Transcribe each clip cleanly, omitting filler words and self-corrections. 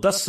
10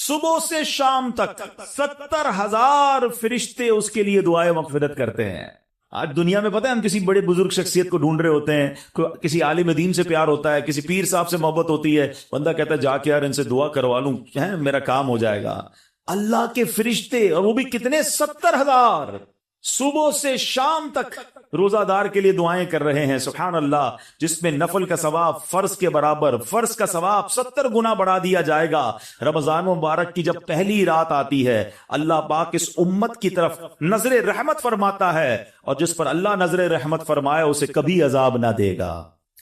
صبح سے شام تک 70,000 فرشتے اس کے لیے دعائیں مغفرت کرتے ہیں. آج دنیا میں پتہ ہے ہم کسی بڑے بزرگ شخصیت کو ڈھونڈ رہے ہوتے ہیں, کسی عالم دین سے پیار ہوتا ہے, کسی پیر صاحب سے محبت ہوتی ہے, بندہ کہتا ہے جا کے یار ان سے دعا کروا لوں میرا کام ہو جائے گا. اللہ کے فرشتے, اور وہ بھی کتنے, 70,000 صبح سے شام تک روزہ دار کے لیے دعائیں کر رہے ہیں. سبحان اللہ. جس میں نفل کا ثواب فرض کے برابر, فرض کا ثواب 70 گنا بڑھا دیا جائے گا. رمضان مبارک کی جب پہلی رات آتی ہے, اللہ پاک اس امت کی طرف نظر رحمت فرماتا ہے, اور جس پر اللہ نظر رحمت فرمائے اسے کبھی عذاب نہ دے گا.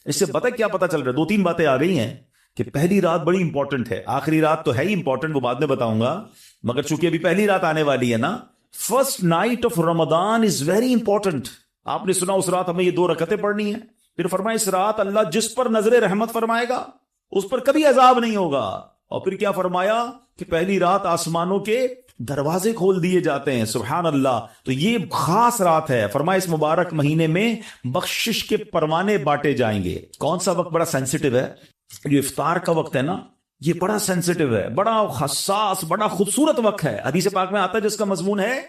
اس سے پتہ چل رہا ہے, 2-3 باتیں آ گئی ہیں کہ پہلی رات بڑی امپورٹنٹ ہے. آخری رات تو ہے ہی امپورٹنٹ, وہ بعد میں بتاؤں گا, مگر چونکہ ابھی پہلی رات آنے والی ہے نا, first night of Ramzan is very important. آپ نے سنا اس رات ہمیں یہ 2 رکعتیں پڑھنی ہیں. پھر فرمایا اس رات اللہ جس پر نظر رحمت فرمائے گا اس پر کبھی عذاب نہیں ہوگا. اور پھر کیا فرمایا کہ پہلی رات آسمانوں کے دروازے کھول دیے جاتے ہیں. سبحان اللہ. تو یہ خاص رات ہے. فرمایا اس مبارک مہینے میں بخشش کے پروانے بانٹے جائیں گے. کون سا وقت بڑا سینسٹیو ہے؟ جو افطار کا وقت ہے نا, یہ بڑا سینسٹیو ہے, بڑا حساس, بڑا خوبصورت وقت ہے. حدیث پاک میں آتا ہے جس کا مضمون ہے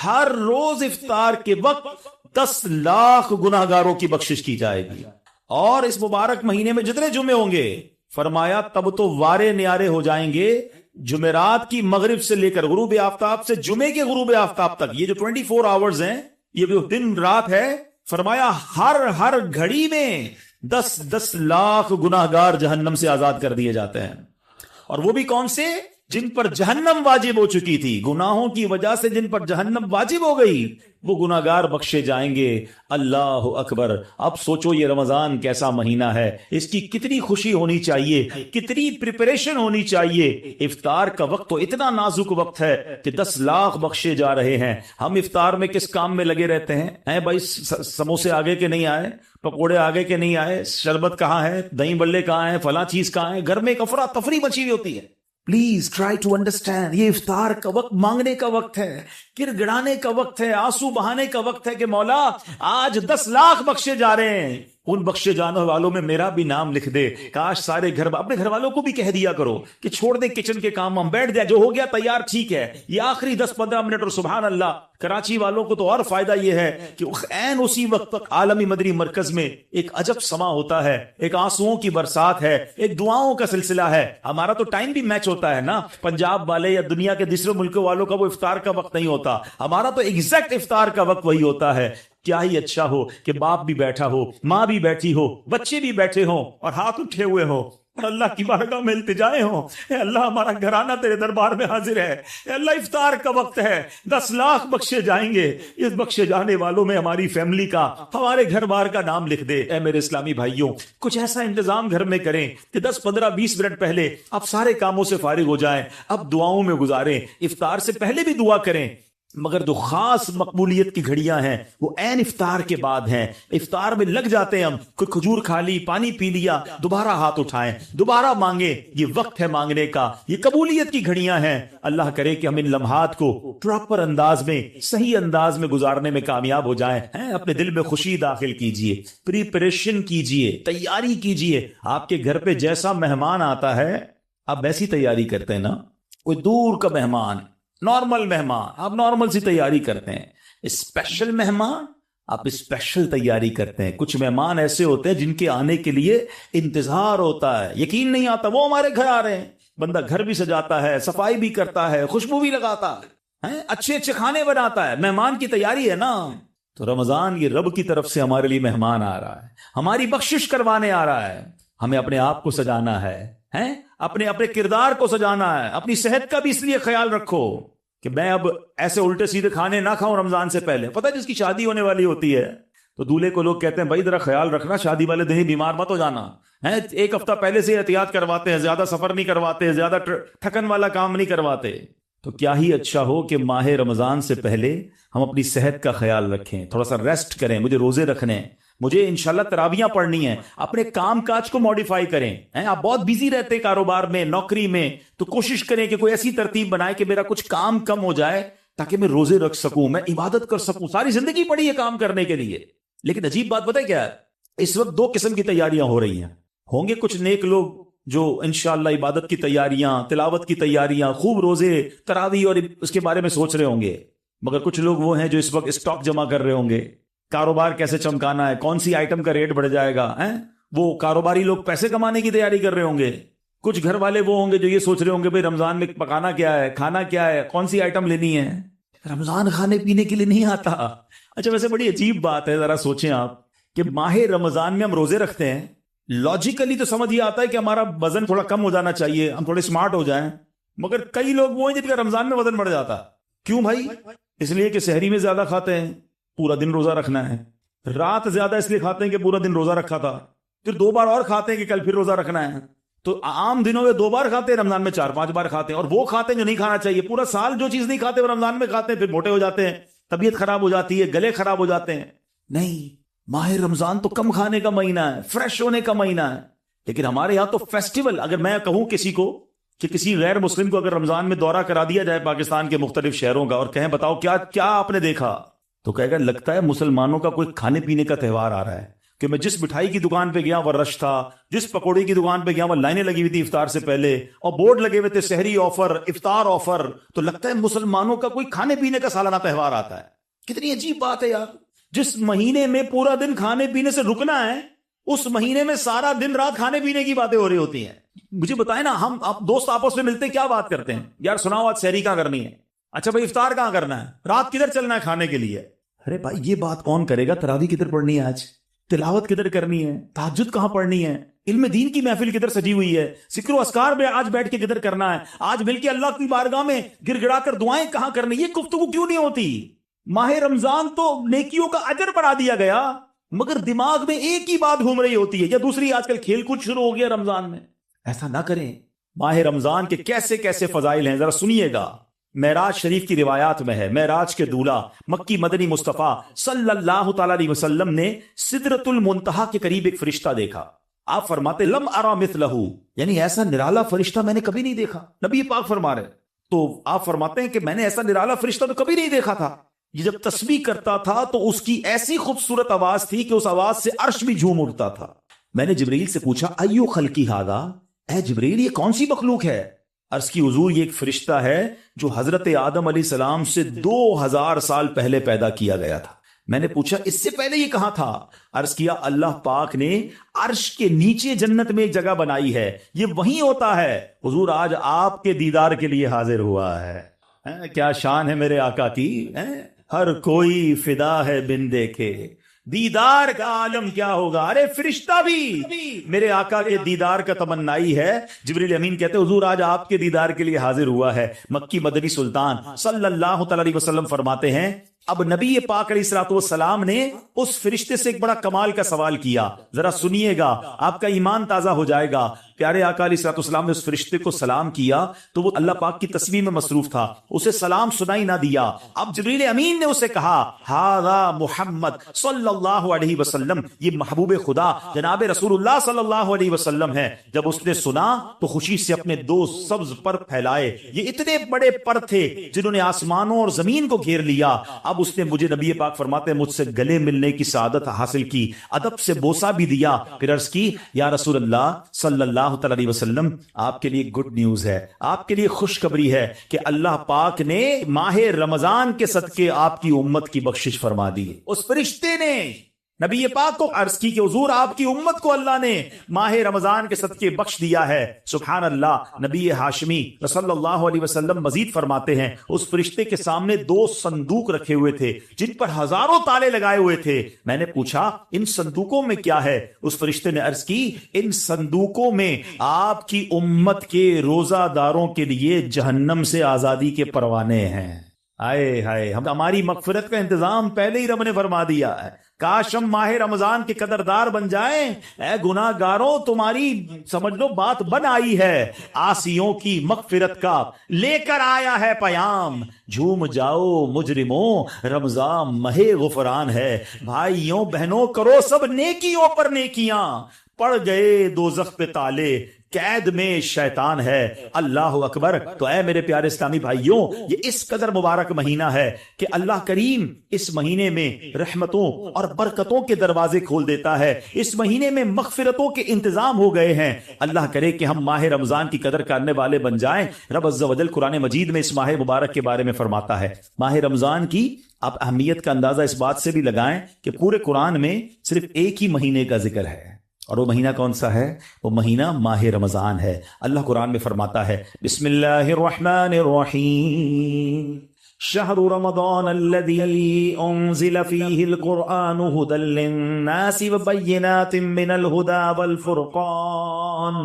ہر روز افطار کے وقت 10 لاکھ گناہگاروں کی بخشش کی جائے گی. اور اس مبارک مہینے میں جتنے جمعے ہوں گے, فرمایا تب تو وارے نیارے ہو جائیں گے. جمعرات کی مغرب سے لے کر غروب آفتاب سے جمعے کے غروب آفتاب تک, یہ جو 24 آورز ہیں, یہ جو دن رات ہے, فرمایا ہر گھڑی میں 10 لاکھ گناہگار جہنم سے آزاد کر دیے جاتے ہیں. اور وہ بھی کون سے؟ جن پر جہنم واجب ہو چکی تھی, گناہوں کی وجہ سے جن پر جہنم واجب ہو گئی, وہ گناہگار بخشے جائیں گے. اللہ اکبر. اب سوچو یہ رمضان کیسا مہینہ ہے, اس کی کتنی خوشی ہونی چاہیے, کتنی پریپریشن ہونی چاہیے. افطار کا وقت تو اتنا نازک وقت ہے کہ 10 لاکھ بخشے جا رہے ہیں. ہم افطار میں کس کام میں لگے رہتے ہیں بھائی؟ سموسے آگے کے نہیں آئے, پکوڑے آگے کے نہیں آئے, شربت کہاں ہے, دہی بلے کہاں ہیں, فلاں چیز کہاں ہے, گھر میں ایک افراتفری مچی ہوئی ہوتی ہے. پلیز ٹرائی ٹو انڈرسٹینڈ, یہ افطار کا وقت مانگنے کا وقت ہے, گڑگڑانے کا وقت ہے, آنسو بہانے کا وقت ہے کہ مولا آج 10 لاکھ بخشے جا رہے ہیں. ان بخشے جانے والوں میں میرا بھی نام لکھ دے. کاش سارے اپنے گھر والوں کو بھی کہہ دیا کرو کہ چھوڑ دیں کچن کے کام, ہم بیٹھ جائیں, جو ہو گیا تیار ٹھیک ہے, یہ آخری 10-15 منٹ. اور سبحان اللہ, کراچی والوں کو تو اور فائدہ یہ ہے کہ عین اسی وقت تک عالمی مدنی مرکز میں ایک عجب سما ہوتا ہے, ایک آنسوؤں کی برسات ہے, ایک دعاؤں کا سلسلہ ہے. ہمارا تو ٹائم بھی میچ ہوتا ہے نا, پنجاب والے یا دنیا کے دوسرے ملکوں والوں کا وہ افطار کا وقت نہیں ہوتا, ہمارا تو ایگزیکٹ افطار کا وقت وہی ہوتا ہے. کیا ہی اچھا ہو کہ باپ بھی بیٹھا ہو, ماں بھی بیٹھی ہو, بچے بھی بیٹھے ہوں اور ہاتھ اٹھے ہوئے ہوں, اور اللہ کی بارگاہ میں التجائے ہوں, اے اللہ ہمارا گھرانہ تیرے دربار میں حاضر ہے, اے اللہ افطار کا وقت ہے, 10 لاکھ بخشے جائیں گے. اس بخشے جانے والوں میں ہماری فیملی کا, ہمارے گھر بار کا نام لکھ دے. اے میرے اسلامی بھائیوں, کچھ ایسا انتظام گھر میں کریں کہ 10-15-20 منٹ پہلے آپ سارے کاموں سے فارغ ہو جائیں, اب دعاؤں میں گزاریں. افطار سے پہلے بھی دعا کریں, مگر جو خاص مقبولیت کی گھڑیاں ہیں وہ عین افطار کے بعد ہیں. افطار میں لگ جاتے ہیں ہم, کوئی کھجور کھا لی, پانی پی لیا, دوبارہ ہاتھ اٹھائیں, دوبارہ مانگیں. یہ وقت ہے مانگنے کا, یہ قبولیت کی گھڑیاں ہیں. اللہ کرے کہ ہم ان لمحات کو پراپر انداز میں, صحیح انداز میں گزارنے میں کامیاب ہو جائیں. اپنے دل میں خوشی داخل کیجئے, پریپریشن کیجئے, تیاری کیجئے. آپ کے گھر پہ جیسا مہمان آتا ہے آپ ویسی تیاری کرتے ہیں نا. کوئی دور کا مہمان, نارمل مہمان, آپ نارمل سی تیاری کرتے ہیں. اسپیشل مہمان آپ اسپیشل تیاری کرتے ہیں. کچھ مہمان ایسے ہوتے ہیں جن کے آنے کے لیے انتظار ہوتا ہے, یقین نہیں آتا وہ ہمارے گھر آ رہے ہیں. بندہ گھر بھی سجاتا ہے, صفائی بھی کرتا ہے, خوشبو بھی لگاتا ہے, اچھے اچھے کھانے بناتا ہے. مہمان کی تیاری ہے نا. تو رمضان یہ رب کی طرف سے ہمارے لیے مہمان آ رہا ہے, ہماری بخشش کروانے آ رہا ہے. ہمیں اپنے آپ کو سجانا ہے, اپنے کردار کو سجانا ہے. اپنی صحت کا بھی اس لیے خیال رکھو کہ میں اب ایسے الٹے سیدھے کھانے نہ کھاؤں رمضان سے پہلے. پتہ ہے جس کی شادی ہونے والی ہوتی ہے تو دولہے کو لوگ کہتے ہیں بھائی ذرا خیال رکھنا, شادی والے دن ہی بیمار مت ہو جانا. 1 ہفتہ پہلے سے احتیاط کرواتے ہیں, زیادہ سفر نہیں کرواتے, زیادہ تھکن والا کام نہیں کرواتے. تو کیا ہی اچھا ہو کہ ماہ رمضان سے پہلے ہم اپنی صحت کا خیال رکھیں, تھوڑا سا ریسٹ کریں. مجھے روزے رکھنے ہیں, مجھے انشاءاللہ تراویاں پڑھنی ہیں. اپنے کام کاج کو موڈیفائی کریں. آپ بہت بیزی رہتے کاروبار میں, نوکری میں, تو کوشش کریں کہ کوئی ایسی ترتیب بنائے کہ میرا کچھ کام کم ہو جائے تاکہ میں روزے رکھ سکوں, میں عبادت کر سکوں. ساری زندگی پڑی ہے کام کرنے کے لیے. لیکن عجیب بات پتہ ہے کیا ہے, اس وقت 2 قسم کی تیاریاں ہو رہی ہیں. ہوں گے کچھ نیک لوگ جو انشاءاللہ عبادت کی تیاریاں، تلاوت کی تیاریاں، خوب روزے، تراویح اور اس کے بارے میں سوچ رہے ہوں گے، مگر کچھ لوگ وہ ہیں جو اس وقت اسٹاک جمع کر رہے ہوں گے، کاروبار کیسے چمکانا ہے، کون سی آئٹم کا ریٹ بڑھ جائے گا، وہ کاروباری لوگ پیسے کمانے کی تیاری کر رہے ہوں گے. کچھ گھر والے وہ ہوں گے جو یہ سوچ رہے ہوں گے بھئی رمضان میں پکانا کیا ہے، کھانا کیا ہے، کون سی آئٹم لینی ہے. رمضان کھانے پینے کے لیے نہیں آتا. اچھا ویسے بڑی عجیب بات ہے، ذرا سوچیں آپ کہ ماہ رمضان میں ہم روزے رکھتے ہیں، لاجیکلی تو سمجھ یہ آتا ہے کہ ہمارا وزن تھوڑا کم ہو جانا چاہیے، ہم تھوڑے سمارٹ ہو جائیں، مگر کئی لوگ وہ ہیں جن کا رمضان میں وزن بڑھ جاتا. کیوں بھائی؟ اس لیے کہ سحری میں زیادہ کھاتے ہیں، پورا دن روزہ رکھنا ہے. رات زیادہ اس لیے کھاتے ہیں کہ پورا دن روزہ رکھا تھا، پھر 2 بار اور کھاتے ہیں کہ کل پھر روزہ رکھنا ہے. تو عام دنوں میں 2 بار کھاتے ہیں، رمضان میں 4-5 بار کھاتے ہیں. اور وہ کھاتے ہیں جو نہیں کھانا چاہیے. پورا سال جو چیز نہیں کھاتے وہ رمضان میں کھاتے ہیں، پھر موٹے ہو جاتے ہیں، طبیعت خراب ہو جاتی ہے، گلے خراب ہو جاتے ہیں. نہیں، ماہ رمضان تو کم کھانے کا مہینہ ہے، فریش ہونے کا مہینہ ہے. لیکن ہمارے یہاں تو فیسٹیول، اگر میں کہوں کسی کو کہ کسی غیر مسلم کو اگر رمضان میں دورہ کرا دیا جائے پاکستان کے مختلف شہروں کا اور کہیں بتاؤ کیا آپ نے دیکھا، تو کہے گا لگتا ہے مسلمانوں کا کوئی کھانے پینے کا تہوار آ رہا ہے. کہ میں جس مٹھائی کی دکان پہ گیا وہ رش تھا، جس پکوڑے کی دکان پہ گیا وہ لائنیں لگی ہوئی تھی افطار سے پہلے، اور بورڈ لگے ہوئے تھے سحری آفر، افطار آفر. تو لگتا ہے مسلمانوں کا کوئی کھانے پینے کا سالانہ تہوار آتا ہے. کتنی عجیب بات ہے یار. جس مہینے میں پورا دن کھانے پینے سے رکنا ہے، اس مہینے میں سارا دن رات کھانے پینے کی باتیں ہو رہی ہوتی ہیں. مجھے بتائیں نا، ہم دوست آپس میں ملتے کیا بات کرتے ہیں؟ یار سناؤ آج سحری کہاں کرنی ہے؟ اچھا بھائی افطار کہاں کرنا ہے؟ رات کدھر چلنا ہے کھانے کے لیے؟ ارے بھائی یہ بات کون کرے گا؟ تراویح کدھر پڑھنی ہے آج؟ تلاوت کدھر کرنی ہے؟ تہجد کہاں پڑھنی ہے؟ علم دین کی محفل کدھر سجی ہوئی ہے؟ ذکر و اذکار میں آج بیٹھ کے کدھر کرنا ہے؟ آج مل کے اللہ کی بارگاہ میں گر گڑا کر دعائیں کہاں کرنی؟ یہ گفتگو کیوں نہیں ہوتی؟ ماہ رمضان تو نیکیوں کا اجر بڑھا دیا گیا، مگر دماغ میں ایک ہی بات گھوم رہی ہوتی ہے. یا دوسری آج کل کھیل کود شروع ہو گیا رمضان میں. ایسا نہ کریں. ماہ رمضان کے کیسے کیسے فضائل ہیں ذرا سنیے گا. معراج شریف کی روایات میں ہے، معراج کے دولہ مکی مدنی مصطفیٰ صلی اللہ تعالی علیہ وسلم نے سدرۃ المنتہا کے قریب ایک فرشتہ دیکھا. آپ فرماتے لم ارا مثلہ، یعنی ایسا نرالا فرشتہ میں نے کبھی نہیں دیکھا. نبی پاک فرما رہے. تو آپ فرماتے ہیں کہ میں نے ایسا نرالا فرشتہ تو کبھی نہیں دیکھا تھا. یہ جب تسبیح کرتا تھا تو اس کی ایسی خوبصورت آواز تھی کہ اس آواز سے عرش بھی جھوم اٹھتا تھا. میں نے جبریل سے پوچھا ایو خلقی ھذا، اے جبریل یہ کون سی مخلوق ہے؟ عرض کی حضور یہ ایک فرشتہ ہے جو حضرت آدم علیہ السلام سے 2000 سال پہلے پیدا کیا گیا تھا. میں نے پوچھا اس سے پہلے یہ کہاں تھا؟ عرض کیا اللہ پاک نے عرش کے نیچے جنت میں ایک جگہ بنائی ہے، یہ وہیں ہوتا ہے. حضور آج آپ کے دیدار کے لیے حاضر ہوا ہے. کیا شان ہے میرے آقا کی. ہر کوئی فدا ہے بن دیکھے، دیدار کا عالم کیا ہوگا. ارے فرشتہ بھی میرے آقا کے دیدار کا تمنائی ہے. جبریل امین کہتے حضور آج آپ کے دیدار کے لیے حاضر ہوا ہے. مکی مدنی سلطان صلی اللہ تعالی علیہ وسلم فرماتے ہیں اب نبی پاک علیہ الصلوۃ والسلام نے اس فرشتے سے ایک بڑا کمال کا سوال کیا. ذرا سنیے گا، آپ کا ایمان تازہ ہو جائے گا. پیارے آقا علیہ الصلوۃ والسلام نے اس فرشتے کو سلام کیا تو وہ اللہ پاک کی تسبیح میں مصروف تھا، اسے سلام سنائی نہ دیا. اب جبریل امین نے اسے کہا ھذا محمد صلی اللہ علیہ وسلم، یہ محبوب خدا جناب رسول اللہ صلی اللہ علیہ وسلم ہے. جب اس نے سنا تو خوشی سے اپنے 2 سبز پر پھیلائے. یہ اتنے بڑے پر تھے جنہوں نے آسمانوں اور زمین کو گھیر لیا. اب اس نے مجھے نبی پاک فرماتے ہیں مجھ سے گلے ملنے کی سعادت حاصل کی، ادب سے بوسہ بھی دیا. پھر عرض کی یا رسول اللہ صلی اللہ تعالی علیہ وسلم آپ کے لیے گڈ نیوز ہے، آپ کے لیے خوشخبری ہے کہ اللہ پاک نے ماہ رمضان کے صدقے آپ کی امت کی بخشش فرما دی. اس فرشتے نے نبی پاک کو عرض کی کہ حضور آپ کی امت کو اللہ نے ماہ رمضان کے صدقے بخش دیا ہے. سبحان اللہ. نبی ہاشمی صلی اللہ علیہ وسلم مزید فرماتے ہیں اس فرشتے کے سامنے 2 صندوق رکھے ہوئے تھے جن پر ہزاروں تالے لگائے ہوئے تھے. میں نے پوچھا ان صندوقوں میں کیا ہے؟ اس فرشتے نے عرض کی ان صندوقوں میں آپ کی امت کے روزہ داروں کے لیے جہنم سے آزادی کے پروانے ہیں. آئے ہائے، ہماری مغفرت کا انتظام پہلے ہی رب نے فرما دیا ہے. کاش ہم ماہ رمضان کے قدردار بن جائیں. اے گناہ گاروں تمہاری سمجھ لو بات بن آئی ہے. عاصیوں کی مغفرت کا لے کر آیا ہے پیام. جھوم جاؤ مجرموں رمضان ماہ غفران ہے. بھائیوں بہنوں کرو سب نیکیوں پر نیکیاں، پڑ گئے دوزخ پہ تالے قید میں شیطان ہے۔ اللہ اکبر۔ تو اے میرے پیارے اسلامی بھائیوں، یہ اس قدر مبارک مہینہ ہے کہ اللہ کریم اس مہینے میں رحمتوں اور برکتوں کے دروازے کھول دیتا ہے، اس مہینے میں مغفرتوں کے انتظام ہو گئے ہیں۔ اللہ کرے کہ ہم ماہ رمضان کی قدر کرنے والے بن جائیں۔ رب عز و جل قرآن مجید میں اس ماہ مبارک کے بارے میں فرماتا ہے، ماہ رمضان کی آپ اہمیت کا اندازہ اس بات سے بھی لگائیں کہ پورے قرآن میں صرف ایک ہی مہینے کا ذکر ہے، اور وہ مہینہ کون سا ہے؟ وہ مہینہ ماہ رمضان ہے۔ اللہ قرآن میں فرماتا ہے، بسم اللہ الرحمن الرحیم، شہر رمضان الذی انزل فیہ القرآن ھدی للناس وبینات من الھدی والفرقان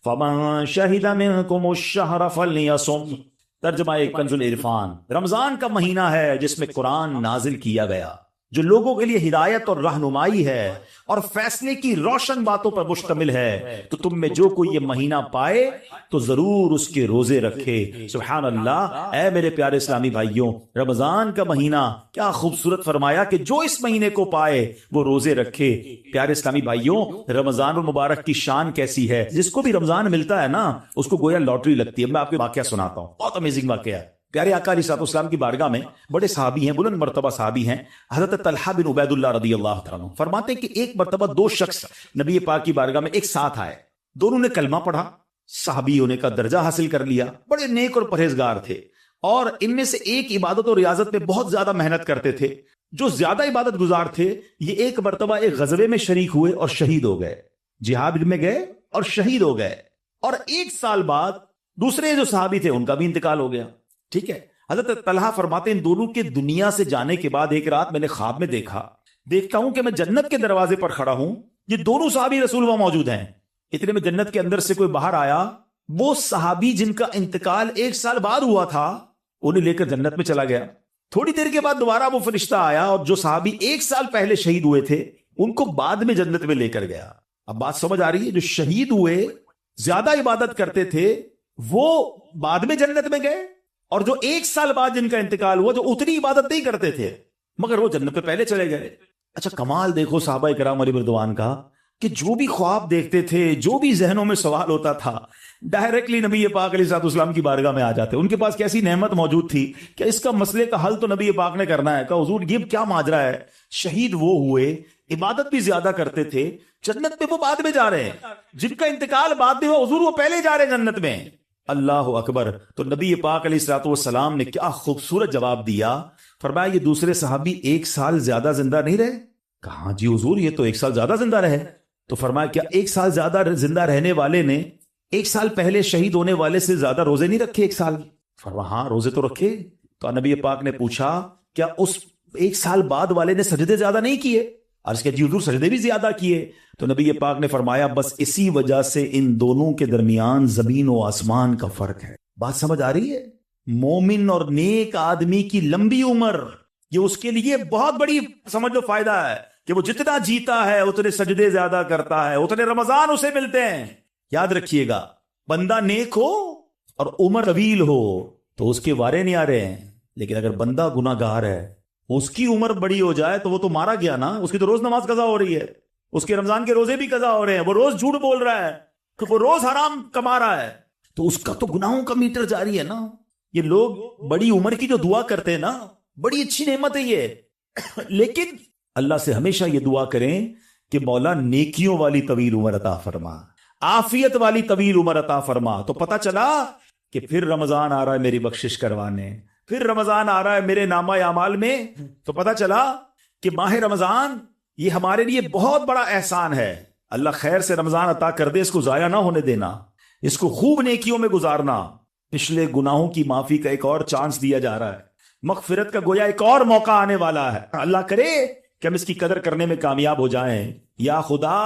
فمن شہد منکم الشہر فلیصم۔ ترجمہ کنز العرفان۔ رمضان کا مہینہ ہے جس میں قرآن نازل کیا گیا، جو لوگوں کے لیے ہدایت اور رہنمائی ہے اور فیصلے کی روشن باتوں پر مشتمل ہے۔ تو تم میں جو کوئی یہ مہینہ پائے تو ضرور اس کے روزے رکھے۔ سبحان اللہ۔ اے میرے پیارے اسلامی بھائیوں، رمضان کا مہینہ کیا خوبصورت فرمایا کہ جو اس مہینے کو پائے وہ روزے رکھے۔ پیارے اسلامی بھائیوں، رمضان المبارک کی شان کیسی ہے؟ جس کو بھی رمضان ملتا ہے نا، اس کو گویا لاٹری لگتی ہے۔ میں آپ کو واقعہ سناتا ہوں، بہت امیزنگ واقعہ ہے۔ پیارے آقا علیہ الصلوۃ والسلام کی بارگاہ میں بڑے صحابی ہیں، بلند مرتبہ صحابی ہیں، حضرت طلحہ بن عبید اللہ رضی اللہ تعالیٰ عنہ فرماتے ہیں کہ ایک مرتبہ دو شخص نبی پاک کی بارگاہ میں ایک ساتھ آئے، دونوں نے کلمہ پڑھا، صحابی ہونے کا درجہ حاصل کر لیا، بڑے نیک اور پرہیزگار تھے، اور ان میں سے ایک عبادت اور ریاضت میں بہت زیادہ محنت کرتے تھے۔ جو زیادہ عبادت گزار تھے، یہ ایک مرتبہ ایک غزوے میں شریک ہوئے اور شہید ہو گئے، جہاد میں گئے اور شہید ہو گئے، اور ایک سال بعد دوسرے جو صحابی تھے ان کا بھی انتقال ہو گیا۔ ٹھیک ہے، حضرت طلحہ فرماتے ہیں ان دونوں کے دنیا سے جانے کے بعد ایک رات میں نے خواب میں دیکھتا ہوں کہ میں جنت کے دروازے پر کھڑا ہوں، یہ دونوں صحابی رسول وہاں موجود ہیں۔ اتنے میں جنت کے اندر سے کوئی باہر آیا، وہ صحابی جن کا انتقال ایک سال بعد ہوا تھا انہیں لے کر جنت میں چلا گیا۔ تھوڑی دیر کے بعد دوبارہ وہ فرشتہ آیا اور جو صحابی ایک سال پہلے شہید ہوئے تھے ان کو بعد میں جنت میں لے کر گیا۔ اب بات سمجھ آ رہی ہے؟ جو شہید ہوئے، زیادہ عبادت کرتے تھے، وہ بعد میں جنت میں گئے، اور جو ایک سال بعد جن کا انتقال ہوا، جو اتنی عبادت نہیں کرتے تھے مگر وہ جنت پہ پہلے چلے گئے۔ اچھا کمال دیکھو صحابہ کرام علیہ رضوان کا، کہ جو بھی خواب دیکھتے تھے، جو بھی ذہنوں میں سوال ہوتا تھا، ڈائریکٹلی نبی پاک علیہ الصلوۃ والسلام کی بارگاہ میں آ جاتے۔ ان کے پاس کیسی نعمت موجود تھی کہ اس کا مسئلے کا حل تو نبی پاک نے کرنا ہے۔ کہ حضور یہ کیا ماجرا ہے؟ شہید وہ ہوئے، عبادت بھی زیادہ کرتے تھے، جنت میں وہ بعد میں جا رہے ہیں، جن کا انتقال بعد میں ہوا حضور وہ پہلے جا رہے ہیں جنت میں۔ اللہ اکبر۔ تو نبی پاک علیہ الصلوۃ والسلام نے کیا خوبصورت جواب دیا، فرمایا یہ دوسرے صحابی ایک سال زیادہ زندہ نہیں رہے؟ کہاں جی حضور، یہ تو ایک سال زیادہ زندہ رہے۔ تو فرمایا کیا ایک سال زیادہ زندہ رہنے والے نے ایک سال پہلے شہید ہونے والے سے زیادہ روزے نہیں رکھے ایک سال؟ فرمایا ہاں روزے تو رکھے۔ تو نبی پاک نے پوچھا کیا اس ایک سال بعد والے نے سجدے زیادہ نہیں کیے؟ عرض کیا جی حضور سجدے بھی زیادہ کیے۔ تو نبی پاک نے فرمایا بس اسی وجہ سے ان دونوں کے درمیان زمین و آسمان کا فرق ہے۔ بات سمجھ آ رہی ہے؟ مومن اور نیک آدمی کی لمبی عمر، یہ اس کے لیے بہت بڑی سمجھ لو فائدہ ہے کہ وہ جتنا جیتا ہے اتنے سجدے زیادہ کرتا ہے، اتنے رمضان اسے ملتے ہیں۔ یاد رکھیے گا، بندہ نیک ہو اور عمر طویل ہو تو اس کے وارے نہیں آ رہے ہیں، لیکن اگر بندہ گناہ گار ہے، اس کی عمر بڑی ہو جائے تو وہ تو مارا گیا نا، اس کی تو روز نماز قضا ہو رہی ہے، اس کے رمضان کے روزے بھی قضا ہو رہے ہیں، وہ روز جھوٹ بول رہا ہے، تو وہ روز حرام کما رہا ہے، تو اس کا تو گناہوں کا میٹر جاری ہے نا۔ یہ لوگ بڑی عمر کی جو دعا کرتے ہیں نا، بڑی اچھی نعمت ہے یہ، لیکن اللہ سے ہمیشہ یہ دعا کریں کہ مولا نیکیوں والی طویل عمر عطا فرما، عافیت والی طویل عمر عطا فرما۔ تو پتہ چلا کہ پھر رمضان آ رہا ہے میری بخشش کروانے، پھر رمضان آ رہا ہے میرے نامہ اعمال میں۔ تو پتہ چلا کہ ماہ رمضان یہ ہمارے لیے بہت بڑا احسان ہے۔ اللہ خیر سے رمضان عطا کر دے، اس کو ضائع نہ ہونے دینا، اس کو خوب نیکیوں میں گزارنا۔ پچھلے گناہوں کی معافی کا ایک اور چانس دیا جا رہا ہے، مغفرت کا گویا ایک اور موقع آنے والا ہے۔ اللہ کرے کہ ہم اس کی قدر کرنے میں کامیاب ہو جائیں۔ یا خدا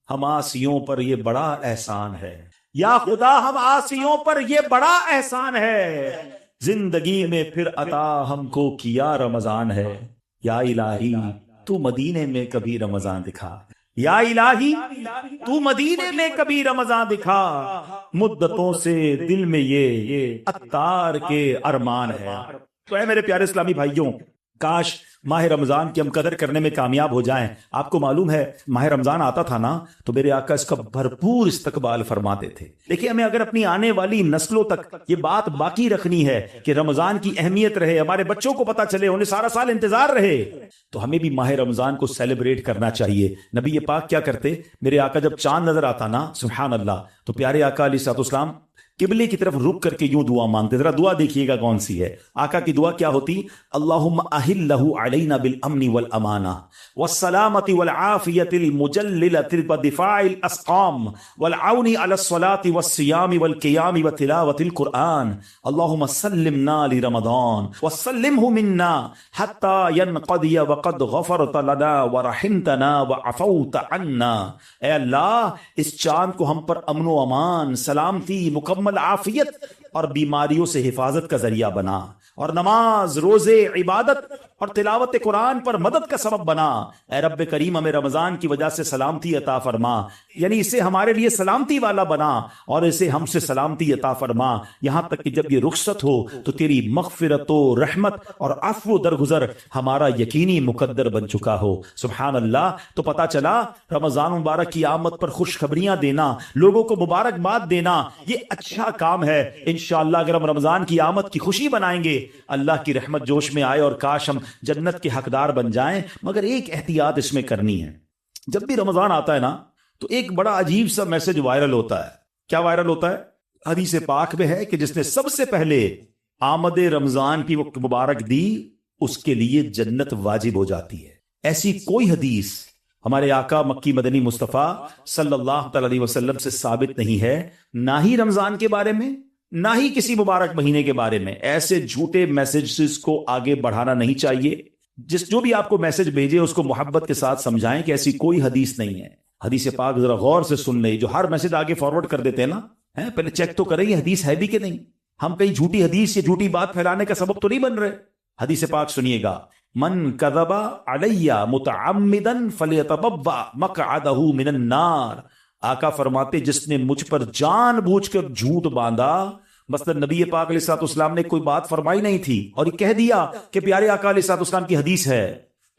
ہم عاصیوں پر یہ بڑا احسان ہے، یا خدا ہم عاصیوں پر یہ بڑا احسان ہے، زندگی میں پھر عطا ہم کو کیا رمضان ہے۔ یا الہی تو مدینے میں کبھی رمضان دکھا، یا الہی تو مدینے میں کبھی رمضان دکھا، مدتوں سے دل میں یہ عطار کے ارمان ہے۔ تو اے میرے پیارے اسلامی بھائیوں، کاش ماہ رمضان کی ہم قدر کرنے میں کامیاب ہو جائیں. آپ کو معلوم ہے ماہ رمضان آتا تھا نا تو میرے آقا اس کا بھرپور استقبال فرماتے تھے. دیکھیں ہمیں اگر اپنی آنے والی نسلوں تک یہ بات باقی رکھنی ہے کہ رمضان کی اہمیت رہے, ہمارے بچوں کو پتا چلے, انہیں سارا سال انتظار رہے, تو ہمیں بھی ماہ رمضان کو سیلیبریٹ کرنا چاہیے. نبی پاک کیا کرتے, میرے آقا جب چاند نظر آتا نا سبحان اللہ, تو پیارے آقا علیہ الصلوۃ والسلام قبلے کی طرف رک کر کے یوں دعا مانگتے. ذرا دعا دیکھیے گا کون سی ہے. آقا کی دعا کیا ہوتی, اللہم اہلہ علینا بالامن والامانہ والسلامۃ والعافیۃ المجللۃ ودفاع الاسقام والعون علی الصلاۃ والصیام والقیام وتلاوۃ القرآن. اللہم سلمنا لرمضان وسلمہ منا حتی ینقضی وقد غفرت لنا ورحمتنا وعفوت عنا. اے اللہ اس چاند کو ہم پر امن و امان, سلامتی, مکمل عافیت اور بیماریوں سے حفاظت کا ذریعہ بنا, اور نماز, روزے, عبادت اور تلاوت قرآن پر مدد کا سبب بنا. اے رب کریم ہمیں رمضان کی وجہ سے سلامتی عطا فرما, یعنی اسے ہمارے لیے سلامتی والا بنا اور اسے ہم سے سلامتی عطا فرما, یہاں تک کہ جب یہ رخصت ہو تو تیری مغفرت و رحمت اور عفو درگزر ہمارا یقینی مقدر بن چکا ہو. سبحان اللہ. تو پتا چلا رمضان مبارک کی آمد پر خوشخبریاں دینا, لوگوں کو مبارکباد دینا, یہ اچھا کام ہے. انشاءاللہ اگر ہم رمضان کی آمد کی خوشی بنائیں گے, اللہ کی رحمت جوش میں آئے اور کاش ہم جنت کے حقدار بن جائیں. مگر ایک احتیاط اس میں کرنی ہے. جب بھی رمضان آتا ہے نا تو ایک بڑا عجیب سا میسج وائرل ہوتا ہے. کیا وائرل ہوتا ہے؟ حدیث پاک میں ہے کہ جس نے سب سے پہلے آمد رمضان کی وقت مبارک دی اس کے لیے جنت واجب ہو جاتی ہے. ایسی کوئی حدیث ہمارے آقا مکی مدنی مصطفیٰ صلی اللہ تعالی علیہ وسلم سے ثابت نہیں ہے, نہ ہی رمضان کے بارے میں نہ ہی کسی مبارک مہینے کے بارے میں. ایسے جھوٹے میسجز کو آگے بڑھانا نہیں چاہیے. جو بھی آپ کو میسج بھیجے اس کو محبت کے ساتھ سمجھائیں کہ ایسی کوئی حدیث نہیں ہے. حدیث پاک ذرا غور سے سن لیں. جو ہر میسج آگے فارورڈ کر دیتے ہیں نا, پہلے چیک تو کریں یہ حدیث ہے بھی کہ نہیں. ہم کہیں جھوٹی حدیث یا جھوٹی بات پھیلانے کا سبب تو نہیں بن رہے. حدیث پاک سنیے گا, من کذب علی متعمدا فلیتبوأ مقعدہ من النار. آقا فرماتے جس نے مجھ پر جان بوجھ کر جھوٹ باندھا, مثلا نبی پاک علیہ الصلوۃ والسلام نے کوئی بات فرمائی نہیں تھی اور یہ کہہ دیا کہ پیارے آقا علیہ الصلوۃ والسلام کی حدیث ہے,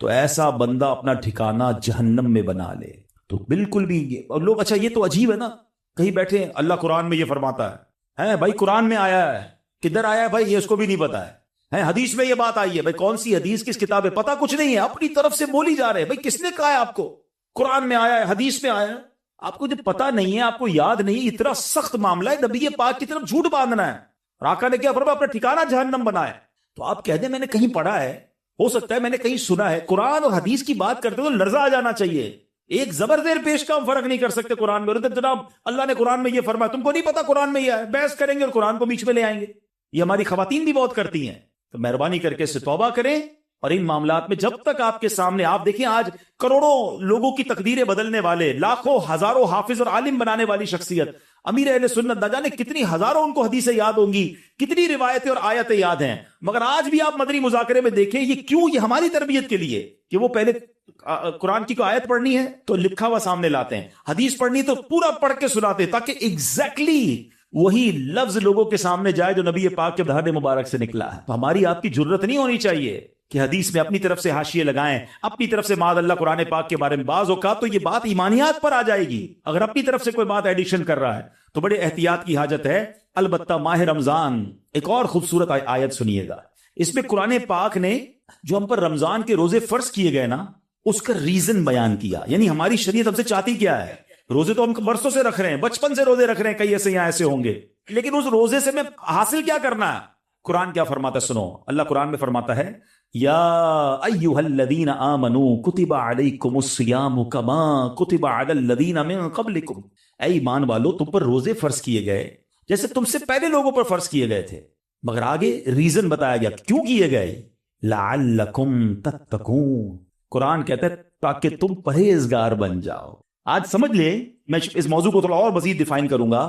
تو ایسا بندہ اپنا ٹھکانہ جہنم میں بنا لے. تو بالکل بھی اور لوگ اچھا یہ تو عجیب ہے نا, کہیں بیٹھے اللہ قرآن میں یہ فرماتا ہے بھائی, قرآن میں آیا ہے, کدھر آیا ہے بھائی یہ اس کو بھی نہیں پتا ہے, حدیث میں یہ بات آئی ہے, بھائی کون سی حدیث کس کتاب ہے پتا کچھ نہیں ہے, اپنی طرف سے بولی جا رہے ہیں. بھائی کس نے کہا ہے آپ کو قرآن میں آیا ہے, حدیث میں آیا ہے, آپ کو جب پتا نہیں ہے, آپ کو یاد نہیں, اتنا سخت معاملہ ہے نبی پاک کی طرف جھوٹ باندھنا ہے. اور آقا نے کیا فرمایا, اپنا ٹھکانہ جہنم بنایا. تو آپ کہہ دیں میں نے کہیں پڑھا ہے, ہو سکتا ہے میں نے کہیں سنا ہے. قرآن اور حدیث کی بات کرتے تو لرزہ آ جانا چاہیے. ایک زبر زیر پیش کا ہم فرق نہیں کر سکتے قرآن میں. جناب اللہ نے قرآن میں یہ فرمایا, تم کو نہیں پتا قرآن میں یہ ہے, بحث کریں گے اور قرآن کو بیچ میں لے آئیں گے. یہ ہماری خواتین بھی بہت کرتی ہیں. تو مہربانی کر کے اس سے توبہ کریں, اور ان معاملات میں جب تک آپ کے سامنے, آپ دیکھیں آج کروڑوں لوگوں کی تقدیریں بدلنے والے, لاکھوں ہزاروں حافظ اور عالم بنانے والی شخصیت امیر اہل سنت, نہ جانے کتنی ہزاروں ان کو حدیثیں یاد ہوں گی, کتنی روایتیں اور آیتیں یاد ہیں, مگر آج بھی آپ مدنی مذاکرے میں دیکھیں یہ کیوں, یہ ہماری تربیت کے لیے کہ وہ پہلے قرآن کی کوئی آیت پڑھنی ہے تو لکھا ہوا سامنے لاتے ہیں, حدیث پڑھنی تو پورا پڑھ کے سناتے ہیں تاکہ ایگزیکٹلی وہی لفظ لوگوں کے سامنے جائے جو نبی پاک کے دہان مبارک سے نکلا ہے. تو ہماری آپ کی جرت نہیں ہونی چاہیے کہ حدیث میں اپنی طرف سے حاشیے لگائیں, اپنی طرف سے معاذ اللہ قرآن پاک کے بارے میں. بعض اوقات تو یہ بات ایمانیات پر آ جائے گی اگر اپنی طرف سے کوئی بات ایڈیشن کر رہا ہے, تو بڑے احتیاط کی حاجت ہے. البتہ ماہ رمضان ایک اور خوبصورت آیت سنیے گا. اس میں قرآن پاک نے جو ہم پر رمضان کے روزے فرض کیے گئے نا, اس کا ریزن بیان کیا. یعنی ہماری شریعت ہم سے چاہتی کیا ہے, روزے تو ہم برسوں سے رکھ رہے ہیں, بچپن سے روزے رکھ رہے ہیں, کئی ایسے یہاں ایسے ہوں گے, لیکن اس روزے سے میں حاصل کیا کرنا ہے. قرآن کیا فرماتا ہے سنو, اللہ قرآن میں فرماتا ہے, یا ایھا الذین آمنوا کتب علیکم الصیام کما کتب علی الذین من قبلکم. اے ایمان والو تم پر روزے فرض کیے گئے جیسے تم سے پہلے لوگوں پر فرض کیے گئے تھے, مگر آگے ریزن بتایا گیا کیوں کیے گئے, لعلکم تتقون. قرآن کہتا ہے تاکہ تم پرہیزگار بن جاؤ. آج سمجھ لیں, میں اس موضوع کو تھوڑا اور مزید ڈیفائن کروں گا.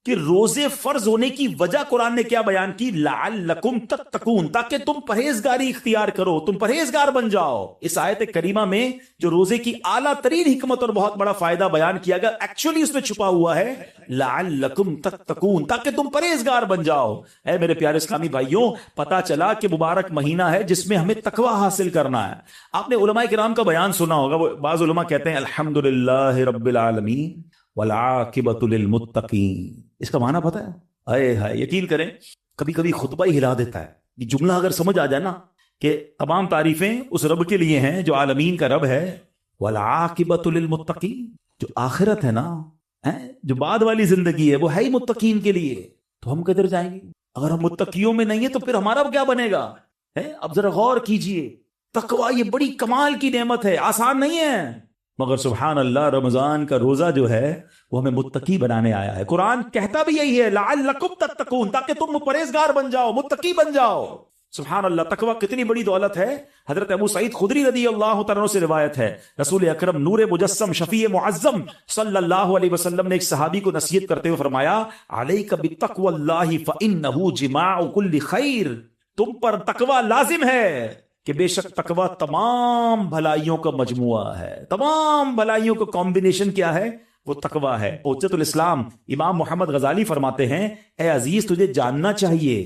کہ روزے فرض ہونے کی وجہ قرآن نے کیا بیان کی؟ لعلکم تتقون، تاکہ تم پرہیزگاری اختیار کرو، تم پرہیزگار بن جاؤ۔ اس آیت کریمہ میں جو روزے کی اعلیٰ ترین حکمت اور بہت بڑا فائدہ بیان کیا گیا، ایکچولی اس میں چھپا ہوا ہے لعلکم تتقون، تاکہ تم پرہیزگار بن جاؤ۔ اے میرے پیارے اسلامی بھائیوں، پتا چلا کہ مبارک مہینہ ہے جس میں ہمیں تقوی حاصل کرنا ہے۔ آپ نے علماء کرام کا بیان سنا ہوگا، وہ بعض علماء کہتے ہیں الحمدللہ رب العالمین والعاقبۃ للمتقین۔ اس کا معنی پتہ ہے؟ اے ہائے، یقین کریں کبھی کبھی خطبہ ہی ہلا دیتا ہے یہ جملہ اگر سمجھ آ جائے نا کہ تمام تعریفیں اس رب کے لیے ہیں جو عالمین کا رب ہے، والعاقبۃ للمتقین، جو آخرت ہے نا، جو بعد والی زندگی ہے وہ ہے ہی متقین کے لیے، تو ہم کدھر جائیں گے؟ اگر ہم متقیوں میں نہیں ہیں تو پھر ہمارا کیا بنے گا؟ اب ذرا غور کیجئے، تقوی یہ بڑی کمال کی نعمت ہے، آسان نہیں ہے، مگر سبحان اللہ رمضان کا روزہ جو ہے وہ ہمیں متقی بنانے آیا ہے۔ قرآن کہتا بھی یہی ہے لعلکم تتقون، تاکہ تم پرہیزگار بن جاؤ، متقی بن جاؤ۔ سبحان اللہ، تقوی کتنی بڑی دولت ہے۔ حضرت ابو سعید خدری رضی اللہ تعالیٰ عنہ سے روایت ہے، رسول اکرم نور مجسم شفیع معظم صلی اللہ علیہ وسلم نے ایک صحابی کو نصیحت کرتے ہوئے فرمایا علیک بتقوی اللہ فإنہ جماع کل خیر، تم پر تقوی لازم ہے کہ بے شک تقوی تمام بھلائیوں کا مجموعہ ہے، تمام بھلائیوں کا کمبینیشن کیا ہے؟ وہ تقوی ہے۔ حجت الاسلام امام محمد غزالی فرماتے ہیں اے عزیز، تجھے جاننا چاہیے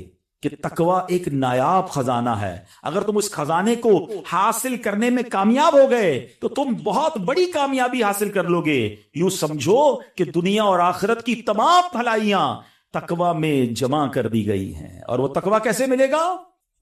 کہ تقوی ایک نایاب خزانہ ہے، اگر تم اس خزانے کو حاصل کرنے میں کامیاب ہو گئے تو تم بہت بڑی کامیابی حاصل کر لو گے۔ یوں سمجھو کہ دنیا اور آخرت کی تمام بھلائیاں تقوی میں جمع کر دی گئی ہیں۔ اور وہ تقوی کیسے ملے گا؟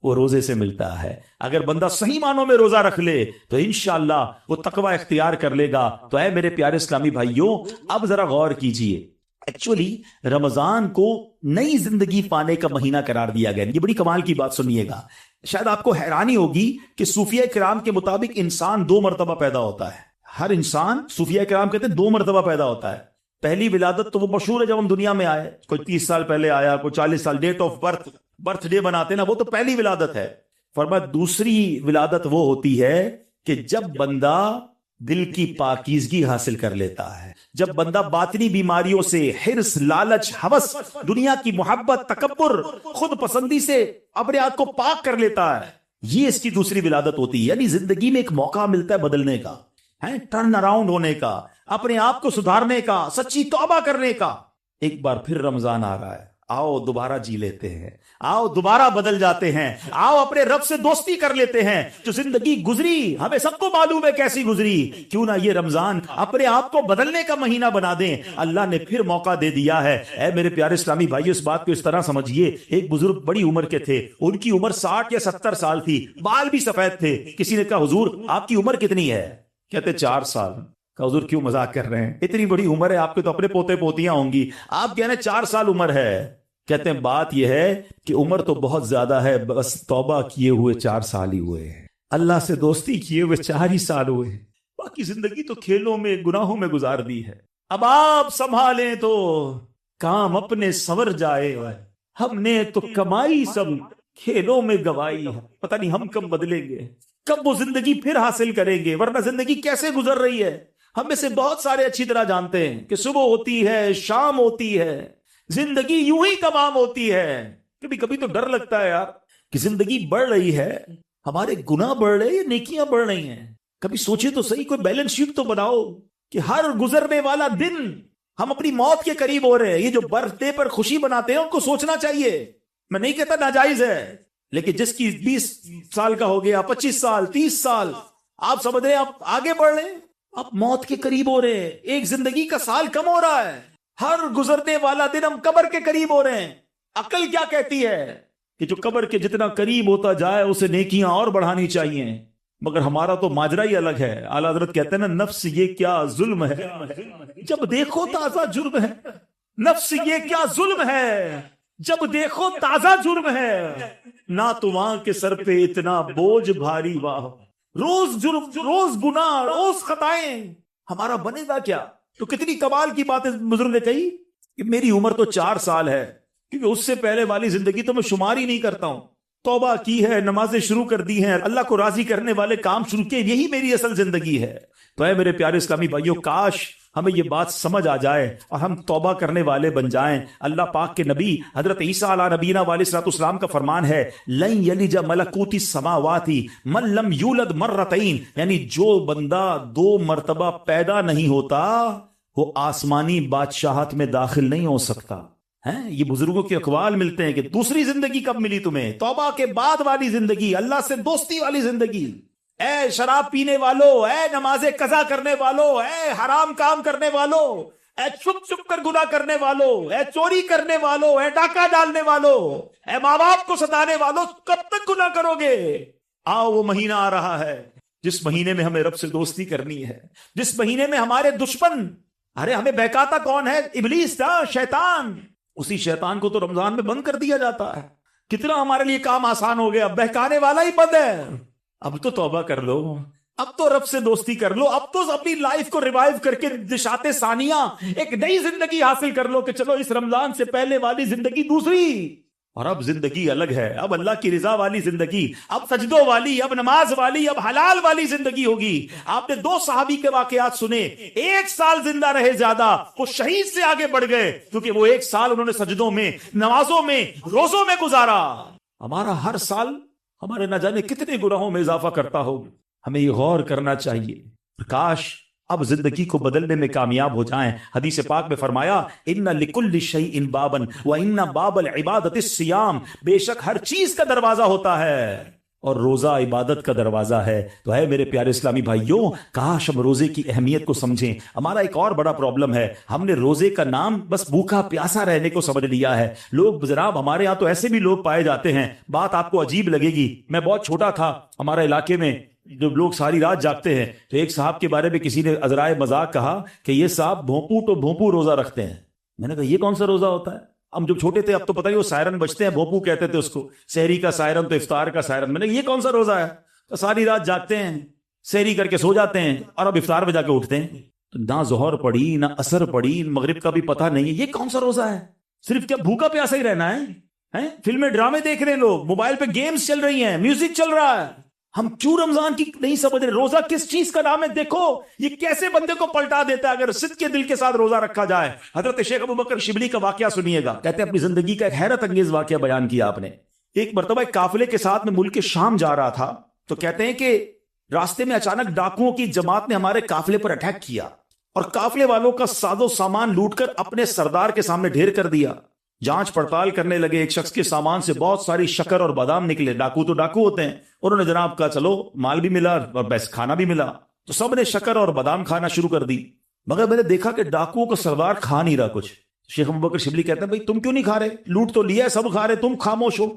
وہ روزے سے ملتا ہے۔ اگر بندہ صحیح معنوں میں روزہ رکھ لے تو انشاءاللہ وہ تقوی اختیار کر لے گا۔ تو اے میرے پیارے اسلامی بھائیوں، اب ذرا غور کیجئے، ایکچولی رمضان کو نئی زندگی پانے کا مہینہ قرار دیا گیا۔ یہ بڑی کمال کی بات سنیے گا، شاید آپ کو حیرانی ہوگی کہ صوفیہ کرام کے مطابق انسان 2 مرتبہ پیدا ہوتا ہے۔ ہر انسان، صوفیہ کرام کہتے ہیں 2 مرتبہ پیدا ہوتا ہے۔ پہلی ولادت تو وہ مشہور ہے جب ہم دنیا میں آئے، کوئی 30 سال پہلے آیا، کوئی 40 سال، ڈیٹ آف برتھ ڈے بناتے نا، وہ تو پہلی ولادت ہے۔ فرمایا دوسری ولادت وہ ہوتی ہے کہ جب بندہ دل کی پاکیزگی حاصل کر لیتا ہے، جب بندہ باطنی بیماریوں سے، حرص، لالچ، ہوس، دنیا کی محبت، تکبر، خود پسندی سے اپنے آپ کو پاک کر لیتا ہے، یہ اس کی دوسری ولادت ہوتی ہے۔ یعنی زندگی میں ایک موقع ملتا ہے بدلنے کا، ٹرن اراؤنڈ ہونے کا، اپنے آپ کو سدھارنے کا، سچی توبہ کرنے کا۔ ایک بار پھر رمضان آ رہا ہے، آؤ دوبارہ جی لیتے ہیں، آؤ دوبارہ بدل جاتے ہیں، آؤ اپنے رب سے دوستی کر لیتے ہیں۔ جو زندگی گزری ہمیں سب کو معلوم ہے کیسی گزری، کیوں نہ یہ رمضان اپنے آپ کو بدلنے کا مہینہ بنا دیں۔ اللہ نے پھر موقع دے دیا ہے۔ اے میرے پیارے اسلامی بھائیو، اس بات کو اس طرح سمجھیے، ایک بزرگ بڑی عمر کے تھے، ان کی عمر 60 یا 70 سال تھی، بال بھی سفید تھے۔ کسی نے کہا حضور آپ کی عمر کتنی ہے؟ کہتے 4 سال۔ کہ حضور کیوں مذاق کر رہے ہیں، اتنی بڑی عمر ہے، آپ کے تو اپنے پوتے پوتیاں ہوں گی، آپ کہہ رہے ہیں 4 سال عمر ہے۔ کہتے ہیں بات یہ ہے کہ عمر تو بہت زیادہ ہے، بس توبہ کیے ہوئے 4 سال ہی ہوئے ہیں، اللہ سے دوستی کیے ہوئے 4 ہی سال ہوئے ہیں، باقی زندگی تو کھیلوں میں، گناہوں میں گزار دی ہے۔ اب آپ سنبھالیں تو کام اپنے سنور جائے، ہم نے تو کمائی سب کھیلوں میں گوائی ہے، پتہ نہیں ہم کب بدلیں گے، کب وہ زندگی پھر حاصل کریں گے، ورنہ زندگی کیسے گزر رہی ہے۔ ہم میں سے بہت سارے اچھی طرح جانتے ہیں کہ صبح ہوتی ہے، شام ہوتی ہے، زندگی یوں ہی تمام ہوتی ہے۔ کبھی کبھی تو ڈر لگتا ہے یار کہ زندگی بڑھ رہی ہے، ہمارے گناہ بڑھ رہے ہیں یا نیکیاں بڑھ رہی ہیں؟ کبھی سوچے تو صحیح، کوئی بیلنس شیٹ تو بناؤ کہ ہر گزرنے والا دن ہم اپنی موت کے قریب ہو رہے ہیں۔ یہ جو برتھ ڈے پر خوشی مناتے ہیں ان کو سوچنا چاہیے، میں نہیں کہتا ناجائز ہے، لیکن جس کی 20 سال کا ہو گیا، 25 سال، 30 سال، آپ سمجھ رہے ہیں آپ آگے بڑھ رہے ہیں، آپ موت کے قریب ہو رہے ہیں، ایک زندگی کا سال کم ہو رہا ہے، ہر گزرنے والا دن ہم قبر کے قریب ہو رہے ہیں۔ عقل کیا کہتی ہے کہ جو قبر کے جتنا قریب ہوتا جائے اسے نیکیاں اور بڑھانی چاہیے، مگر ہمارا تو ماجرا ہی الگ ہے۔ اعلیٰ حضرت کہتے ہیں نا، نفس یہ کیا ظلم ہے، جب دیکھو تازہ جرم ہے، نفس یہ کیا ظلم ہے، جب دیکھو تازہ جرم ہے، نہ تو وہاں کے سر پہ اتنا بوجھ بھاری، واہ، روز جرم، روز گناہ، روز خطائیں، ہمارا بنے گا کیا؟ تو کتنی کمال کی باتیں بزرگ نے کہی کہ میری عمر تو 4 سال ہے، کیونکہ اس سے پہلے والی زندگی تو میں شمار ہی نہیں کرتا ہوں، توبہ کی ہے، نمازیں شروع کر دی ہیں، اللہ کو راضی کرنے والے کام شروع کیے، یہی میری اصل زندگی ہے۔ تو اے میرے پیارے اسلامی بھائیوں، کاش ہمیں یہ بات سمجھ آ جائے اور ہم توبہ کرنے والے بن جائیں. اللہ پاک کے نبی حضرت عیسیٰ علیہ نبینا علیہ الصلوۃ والسلام کا فرمان ہے لن یلج ملکوت السماوات من لم یولد مرتین، یعنی جو بندہ 2 مرتبہ پیدا نہیں ہوتا وہ آسمانی بادشاہت میں داخل نہیں ہو سکتا. یہ بزرگوں کے اقوال ملتے ہیں کہ دوسری زندگی کب ملی تمہیں؟ توبہ کے بعد والی زندگی، اللہ سے دوستی والی زندگی. اے شراب پینے والو، اے نماز قضا کرنے والو، اے حرام کام کرنے والو، اے چھپ چھپ کر گناہ کرنے والو، اے چوری کرنے والو، اے ڈاکہ ڈالنے والو، اے ماں باپ کو ستانے والو، کب تک گناہ کرو گے؟ آؤ وہ مہینہ آ رہا ہے جس مہینے میں ہمیں رب سے دوستی کرنی ہے، جس مہینے میں ہمارے دشمن، ارے ہمیں بہکاتا کون ہے؟ ابلیس تھا، شیطان. اسی شیطان کو تو رمضان میں بند کر دیا جاتا ہے. کتنا ہمارے لیے کام آسان ہو گیا، بہکانے والا ہی بند ہے. اب تو توبہ کر لو، اب تو رب سے دوستی کر لو، اب تو اپنی لائف کو ریوائیو کر کے نشاط ثانیہ ایک نئی زندگی حاصل کر لو کہ چلو اس رمضان سے پہلے والی زندگی دوسری، اور اب زندگی الگ ہے. اب اللہ کی رضا والی زندگی، اب سجدوں والی، اب نماز والی، اب حلال والی زندگی ہوگی. آپ نے 2 صحابی کے واقعات سنے، 1 سال زندہ رہے زیادہ، وہ شہید سے آگے بڑھ گئے کیونکہ وہ 1 سال انہوں نے سجدوں میں، نمازوں میں، روزوں میں گزارا. ہمارا ہر سال ہمارے نہ جانے کتنے گناہوں میں اضافہ کرتا ہوگا. ہمیں یہ غور کرنا چاہیے. کاش اب زندگی کو بدلنے میں کامیاب ہو جائیں. حدیث پاک میں فرمایا ان لکل شیء بابا وان باب العبادۃ الصیام، بے شک ہر چیز کا دروازہ ہوتا ہے اور روزہ عبادت کا دروازہ ہے. تو ہے میرے پیارے اسلامی بھائیوں، کاش ہم روزے کی اہمیت کو سمجھیں. ہمارا ایک اور بڑا پرابلم ہے، ہم نے روزے کا نام بس بھوکا پیاسا رہنے کو سمجھ لیا ہے. لوگ جناب ہمارے ہاں تو ایسے بھی لوگ پائے جاتے ہیں، بات آپ کو عجیب لگے گی. میں بہت چھوٹا تھا، ہمارے علاقے میں جب لوگ ساری رات جاگتے ہیں تو ایک صاحب کے بارے میں کسی نے عذرائے مذاق کہا کہ یہ صاحب بھونپو تو بھونپو روزہ رکھتے ہیں. میں نے کہا یہ کون سا روزہ ہوتا ہے؟ ہم جب چھوٹے تھے اب تو پتہ ہی وہ سائرن بجتے ہیں، بھونپو کہتے تھے اس کو، سحری کا سائرن تو افطار کا سائرن. میں نے کہا یہ کون سا روزہ ہے؟ تو ساری رات جاگتے ہیں، سحری کر کے سو جاتے ہیں اور اب افطار میں جا کے اٹھتے ہیں. تو نہ ظہر پڑی نہ عصر پڑی، مغرب کا بھی پتہ نہیں ہے. یہ کون سا روزہ ہے؟ صرف کیا بھوکا پیاسا ہی رہنا ہے؟ فلمیں ڈرامے دیکھ رہے ہیں لوگ، موبائل پہ گیمز چل رہی ہیں، میوزک چل رہا ہے. ہم کیوں رمضان کی نہیں سمجھ رہے؟ روزہ کس چیز کا نام ہے؟ دیکھو یہ کیسے بندے کو پلٹا دیتا ہے اگر صدق کے دل کے ساتھ روزہ رکھا جائے. حضرت شیخ ابو بکر شبلی کا واقعہ سنیے گا. کہتے ہیں اپنی زندگی کا ایک حیرت انگیز واقعہ بیان کیا آپ نے. ایک مرتبہ ایک قافلے کے ساتھ میں ملک شام جا رہا تھا تو کہتے ہیں کہ راستے میں اچانک ڈاکوؤں کی جماعت نے ہمارے قافلے پر اٹیک کیا اور قافلے والوں کا ساز و سامان لوٹ کر اپنے سردار کے سامنے ڈھیر کر دیا. جانچ پڑتال کرنے لگے، ایک شخص کے سامان سے بہت ساری شکر اور بادام نکلے. ڈاکو تو ڈاکو ہوتے ہیں. انہوں نے جناب کہا چلو مال بھی ملا اور بس کھانا بھی ملا، تو سب نے شکر اور بادام کھانا شروع کر دی. مگر میں نے دیکھا کہ ڈاکوؤں کا سردار کھا نہیں رہا کچھ. شیخ ابو بکر شبلی کہتے ہیں بھائی تم کیوں نہیں کھا رہے؟ لوٹ تو لیا ہے، سب کھا رہے، تم خاموش ہو.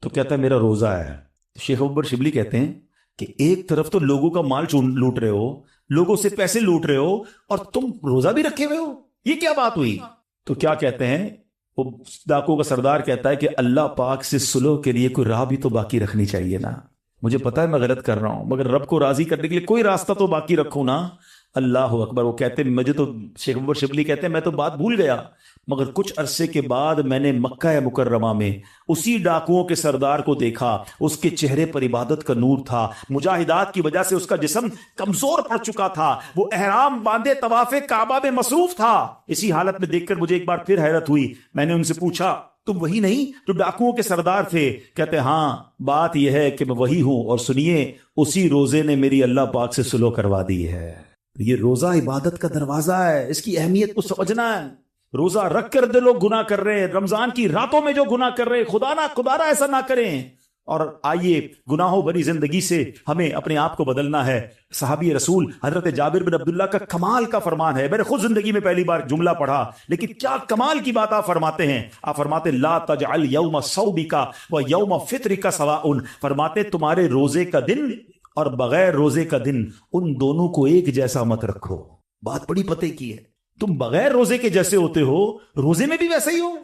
تو کہتا ہے میرا روزہ ہے. شیخ ابو بکر شبلی کہتے ہیں کہ ایک طرف تو لوگوں کا مال لوٹ رہے ہو، لوگوں سے پیسے لوٹ رہے ہو، اور تم روزہ بھی رکھے ہوئے ہو، یہ کیا بات ہوئی؟ تو کیا کہتے ہیں وہ ڈاکو کا سردار کہتا ہے کہ اللہ پاک سے صلح کے لیے کوئی راہ بھی تو باقی رکھنی چاہیے نا. مجھے پتا ہے میں غلط کر رہا ہوں مگر رب کو راضی کرنے کے لیے کوئی راستہ تو باقی رکھو نا. اللہ اکبر. وہ کہتے ہیں مجھے تو شیخ ابو بکر شبلی کہتے ہیں میں تو بات بھول گیا، مگر کچھ عرصے کے بعد میں نے مکہ مکرمہ میں اسی ڈاکوؤں کے سردار کو دیکھا. اس کے چہرے پر عبادت کا نور تھا، مجاہدات کی وجہ سے اس کا جسم کمزور پڑ چکا تھا، وہ احرام باندھے طواف کعبہ میں مصروف تھا. اسی حالت میں دیکھ کر مجھے ایک بار پھر حیرت ہوئی. میں نے ان سے پوچھا تم وہی نہیں جو ڈاکوؤں کے سردار تھے؟ کہتے ہاں بات یہ ہے کہ میں وہی ہوں، اور سنیے اسی روزے نے میری اللہ پاک سے صلح کروا دی ہے. یہ روزہ عبادت کا دروازہ ہے، اس کی اہمیت کو سمجھنا ہے. روزہ رکھ کر دے لوگ گناہ کر رہے ہیں، رمضان کی راتوں میں جو گناہ کر رہے ہیں، خدا نہ ایسا نہ کریں. اور آئیے گناہوں بھری زندگی سے ہمیں اپنے آپ کو بدلنا ہے. صحابی رسول حضرت جابر بن عبداللہ کا کمال کا فرمان ہے. میں نے خود زندگی میں پہلی بار جملہ پڑھا، لیکن کیا کمال کی بات آپ فرماتے ہیں. آپ فرماتے لا تجعل یوم صومک و یوم فطرک سواء. فرماتے تمہارے روزے کا دن اور بغیر روزے کا دن ان دونوں کو ایک جیسا مت رکھو. بات بڑی پتے کی ہے. تم بغیر روزے کے جیسے ہوتے ہو، روزے میں بھی ویسے ہی ہو.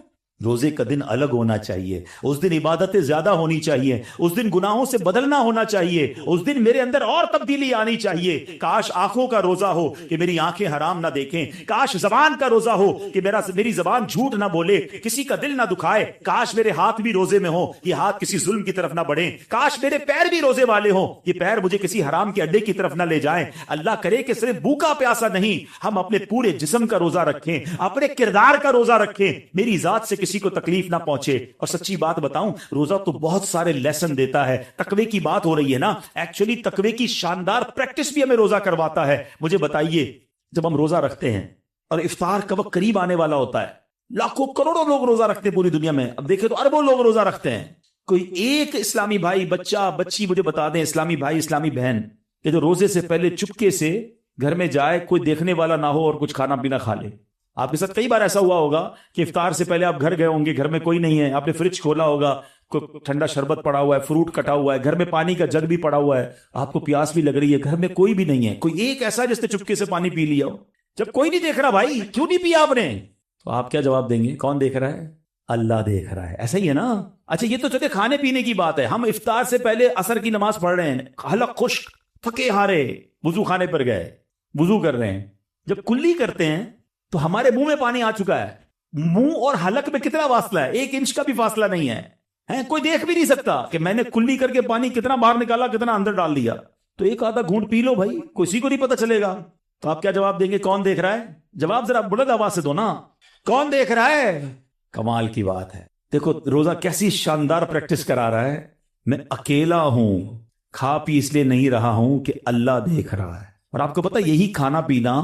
روزے کا دن الگ ہونا چاہیے، اس دن عبادتیں زیادہ ہونی چاہیے، اس دن گناہوں سے بدلنا ہونا چاہیے، اس دن میرے اندر اور تبدیلی آنی چاہیے۔ کاش آنکھوں کا روزہ ہو کہ میری آنکھیں حرام نہ دیکھیں، کاش زبان کا روزہ ہو کہ میری زبان جھوٹ نہ بولے، کسی کا دل نہ دکھائے، کاش میرے ہاتھ بھی روزے میں ہو، یہ ہاتھ کسی ظلم کی طرف نہ بڑھیں، کاش میرے پیر بھی روزے والے ہوں، یہ پیر مجھے کسی حرام کے اڈے کی طرف نہ لے جائیں۔ اللہ کرے کہ صرف بھوکا پیاسا نہیں، ہم اپنے پورے جسم کا روزہ رکھیں، اپنے کردار کا روزہ رکھیں، میری ذات سے کسی کو تکلیف نہ پہنچے۔ اور سچی بات بتاؤں، روزہ تو بہت سارے لیسن دیتا ہے۔ تقوی کی بات ہو رہی ہے نا، ایکچولی تقوی کی شاندار پریکٹس بھی ہمیں روزہ کرواتا ہے۔ مجھے بتائیے، جب ہم روزہ رکھتے ہیں اور افطار کا وقت قریب آنے والا ہوتا ہے، لاکھوں کروڑوں لوگ روزہ رکھتے ہیں پوری دنیا میں، اب دیکھیں تو اربوں لوگ روزہ رکھتے ہیں، کوئی ایک اسلامی بھائی، بچہ بچی مجھے بتا دیں، اسلامی بھائی اسلامی بہن، کہ جو روزے سے پہلے چپکے سے گھر میں جائے، کوئی دیکھنے والا نہ ہو اور کچھ کھانا پینا کھا لے۔ آپ کے ساتھ کئی بار ایسا ہوا ہوگا کہ افطار سے پہلے آپ گھر گئے ہوں گے، گھر میں کوئی نہیں ہے، آپ نے فریج کھولا ہوگا، کوئی ٹھنڈا شربت پڑا ہوا ہے، فروٹ کٹا ہوا ہے، گھر میں پانی کا جگ بھی پڑا ہوا ہے، آپ کو پیاس بھی لگ رہی ہے، گھر میں کوئی بھی نہیں ہے، کوئی ایک ایسا جس نے چپکے سے پانی پی لیا ہو۔ جب کوئی نہیں دیکھ رہا، بھائی کیوں نہیں پیا آپ نے؟ تو آپ کیا جواب دیں گے؟ کون دیکھ رہا ہے؟ اللہ دیکھ رہا ہے۔ ایسا ہی ہے نا؟ اچھا، یہ تو چلے کھانے پینے کی بات ہے، ہم افطار سے پہلے عصر کی نماز پڑھ رہے ہیں، حلق خشک، تھکے ہارے، وضو خانے پر گئے، وضو کر رہے ہیں، جب کلی کرتے ہیں تو ہمارے منہ میں پانی آ چکا ہے، منہ اور حلق میں کتنا فاصلہ ہے؟ 1 انچ کا بھی فاصلہ نہیں ہے، کوئی دیکھ بھی نہیں سکتا کہ میں نے کلی کر کے پانی کتنا باہر نکالا، کتنا اندر ڈال دیا۔ تو ایک آدھا گھونٹ پی لو بھائی، کسی کو نہیں پتا چلے گا۔ تو آپ کیا جواب دیں گے؟ کون دیکھ رہا ہے؟ جواب ذرا بلند آواز سے دو نا، کون دیکھ رہا ہے؟ کمال کی بات ہے۔ دیکھو روزہ کیسی شاندار پریکٹس کرا رہا ہے، میں اکیلا ہوں، کھا پی اس لیے نہیں رہا ہوں کہ اللہ دیکھ رہا ہے۔ اور آپ کو پتا یہی کھانا پینا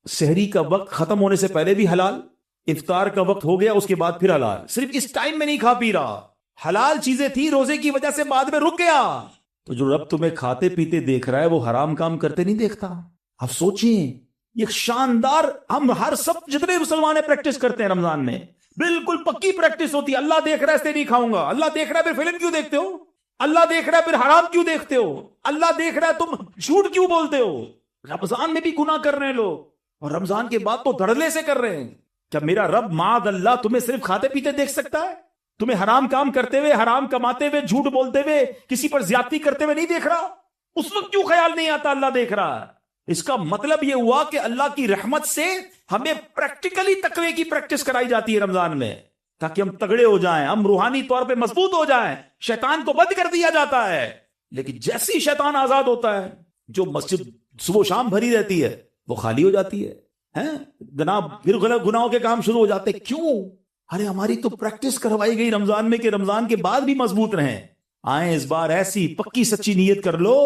سحری کا وقت ختم ہونے سے پہلے بھی حلال، افطار کا وقت ہو گیا اس کے بعد پھر حلال، صرف اس ٹائم میں نہیں کھا پی رہا، حلال چیزیں تھی، روزے کی وجہ سے بعد میں رک گیا۔ تو جو رب تمہیں کھاتے پیتے دیکھ رہا ہے وہ حرام کام کرتے نہیں دیکھتا۔ آپ سوچیں، یہ شاندار، ہم ہر سب جتنے مسلمان پریکٹس کرتے ہیں رمضان میں، بالکل پکی پریکٹس ہوتی ہے، اللہ دیکھ رہا ہے اس لیے نہیں کھاؤں گا، اللہ دیکھ رہا ہے پھر فلم کیوں دیکھتے ہو، اللہ دیکھ رہا ہے پھر حرام کیوں دیکھتے ہو، اللہ دیکھ رہا ہے تم جھوٹ کیوں بولتے ہو۔ رمضان میں بھی گناہ کر رہے ہیں لوگ، اور رمضان کے بعد تو دھڑلے سے کر رہے ہیں۔ کیا میرا رب معاذ اللہ تمہیں صرف کھاتے پیتے دیکھ سکتا ہے؟ تمہیں حرام کام کرتے ہوئے، حرام کماتے ہوئے، جھوٹ بولتے ہوئے، کسی پر زیادتی کرتے ہوئے نہیں دیکھ رہا؟ اس وقت کیوں خیال نہیں آتا اللہ دیکھ رہا ہے؟ اس کا مطلب یہ ہوا کہ اللہ کی رحمت سے ہمیں پریکٹیکلی تقوی کی پریکٹس کرائی جاتی ہے رمضان میں، تاکہ ہم تگڑے ہو جائیں، ہم روحانی طور پہ مضبوط ہو جائیں۔ شیطان کو بند کر دیا جاتا ہے، لیکن جیسے ہی شیطان آزاد ہوتا ہے، جو مسجد صبح و شام بھری رہتی ہے وہ خالی ہو جاتی ہے، جناب پھر غلط گناہوں کے کام شروع ہو جاتے۔ کیوں؟ ارے ہماری تو پریکٹس کروائی گئی رمضان میں کہ رمضان کے بعد بھی مضبوط رہیں۔ آئیں اس بار ایسی پکی سچی نیت کر لو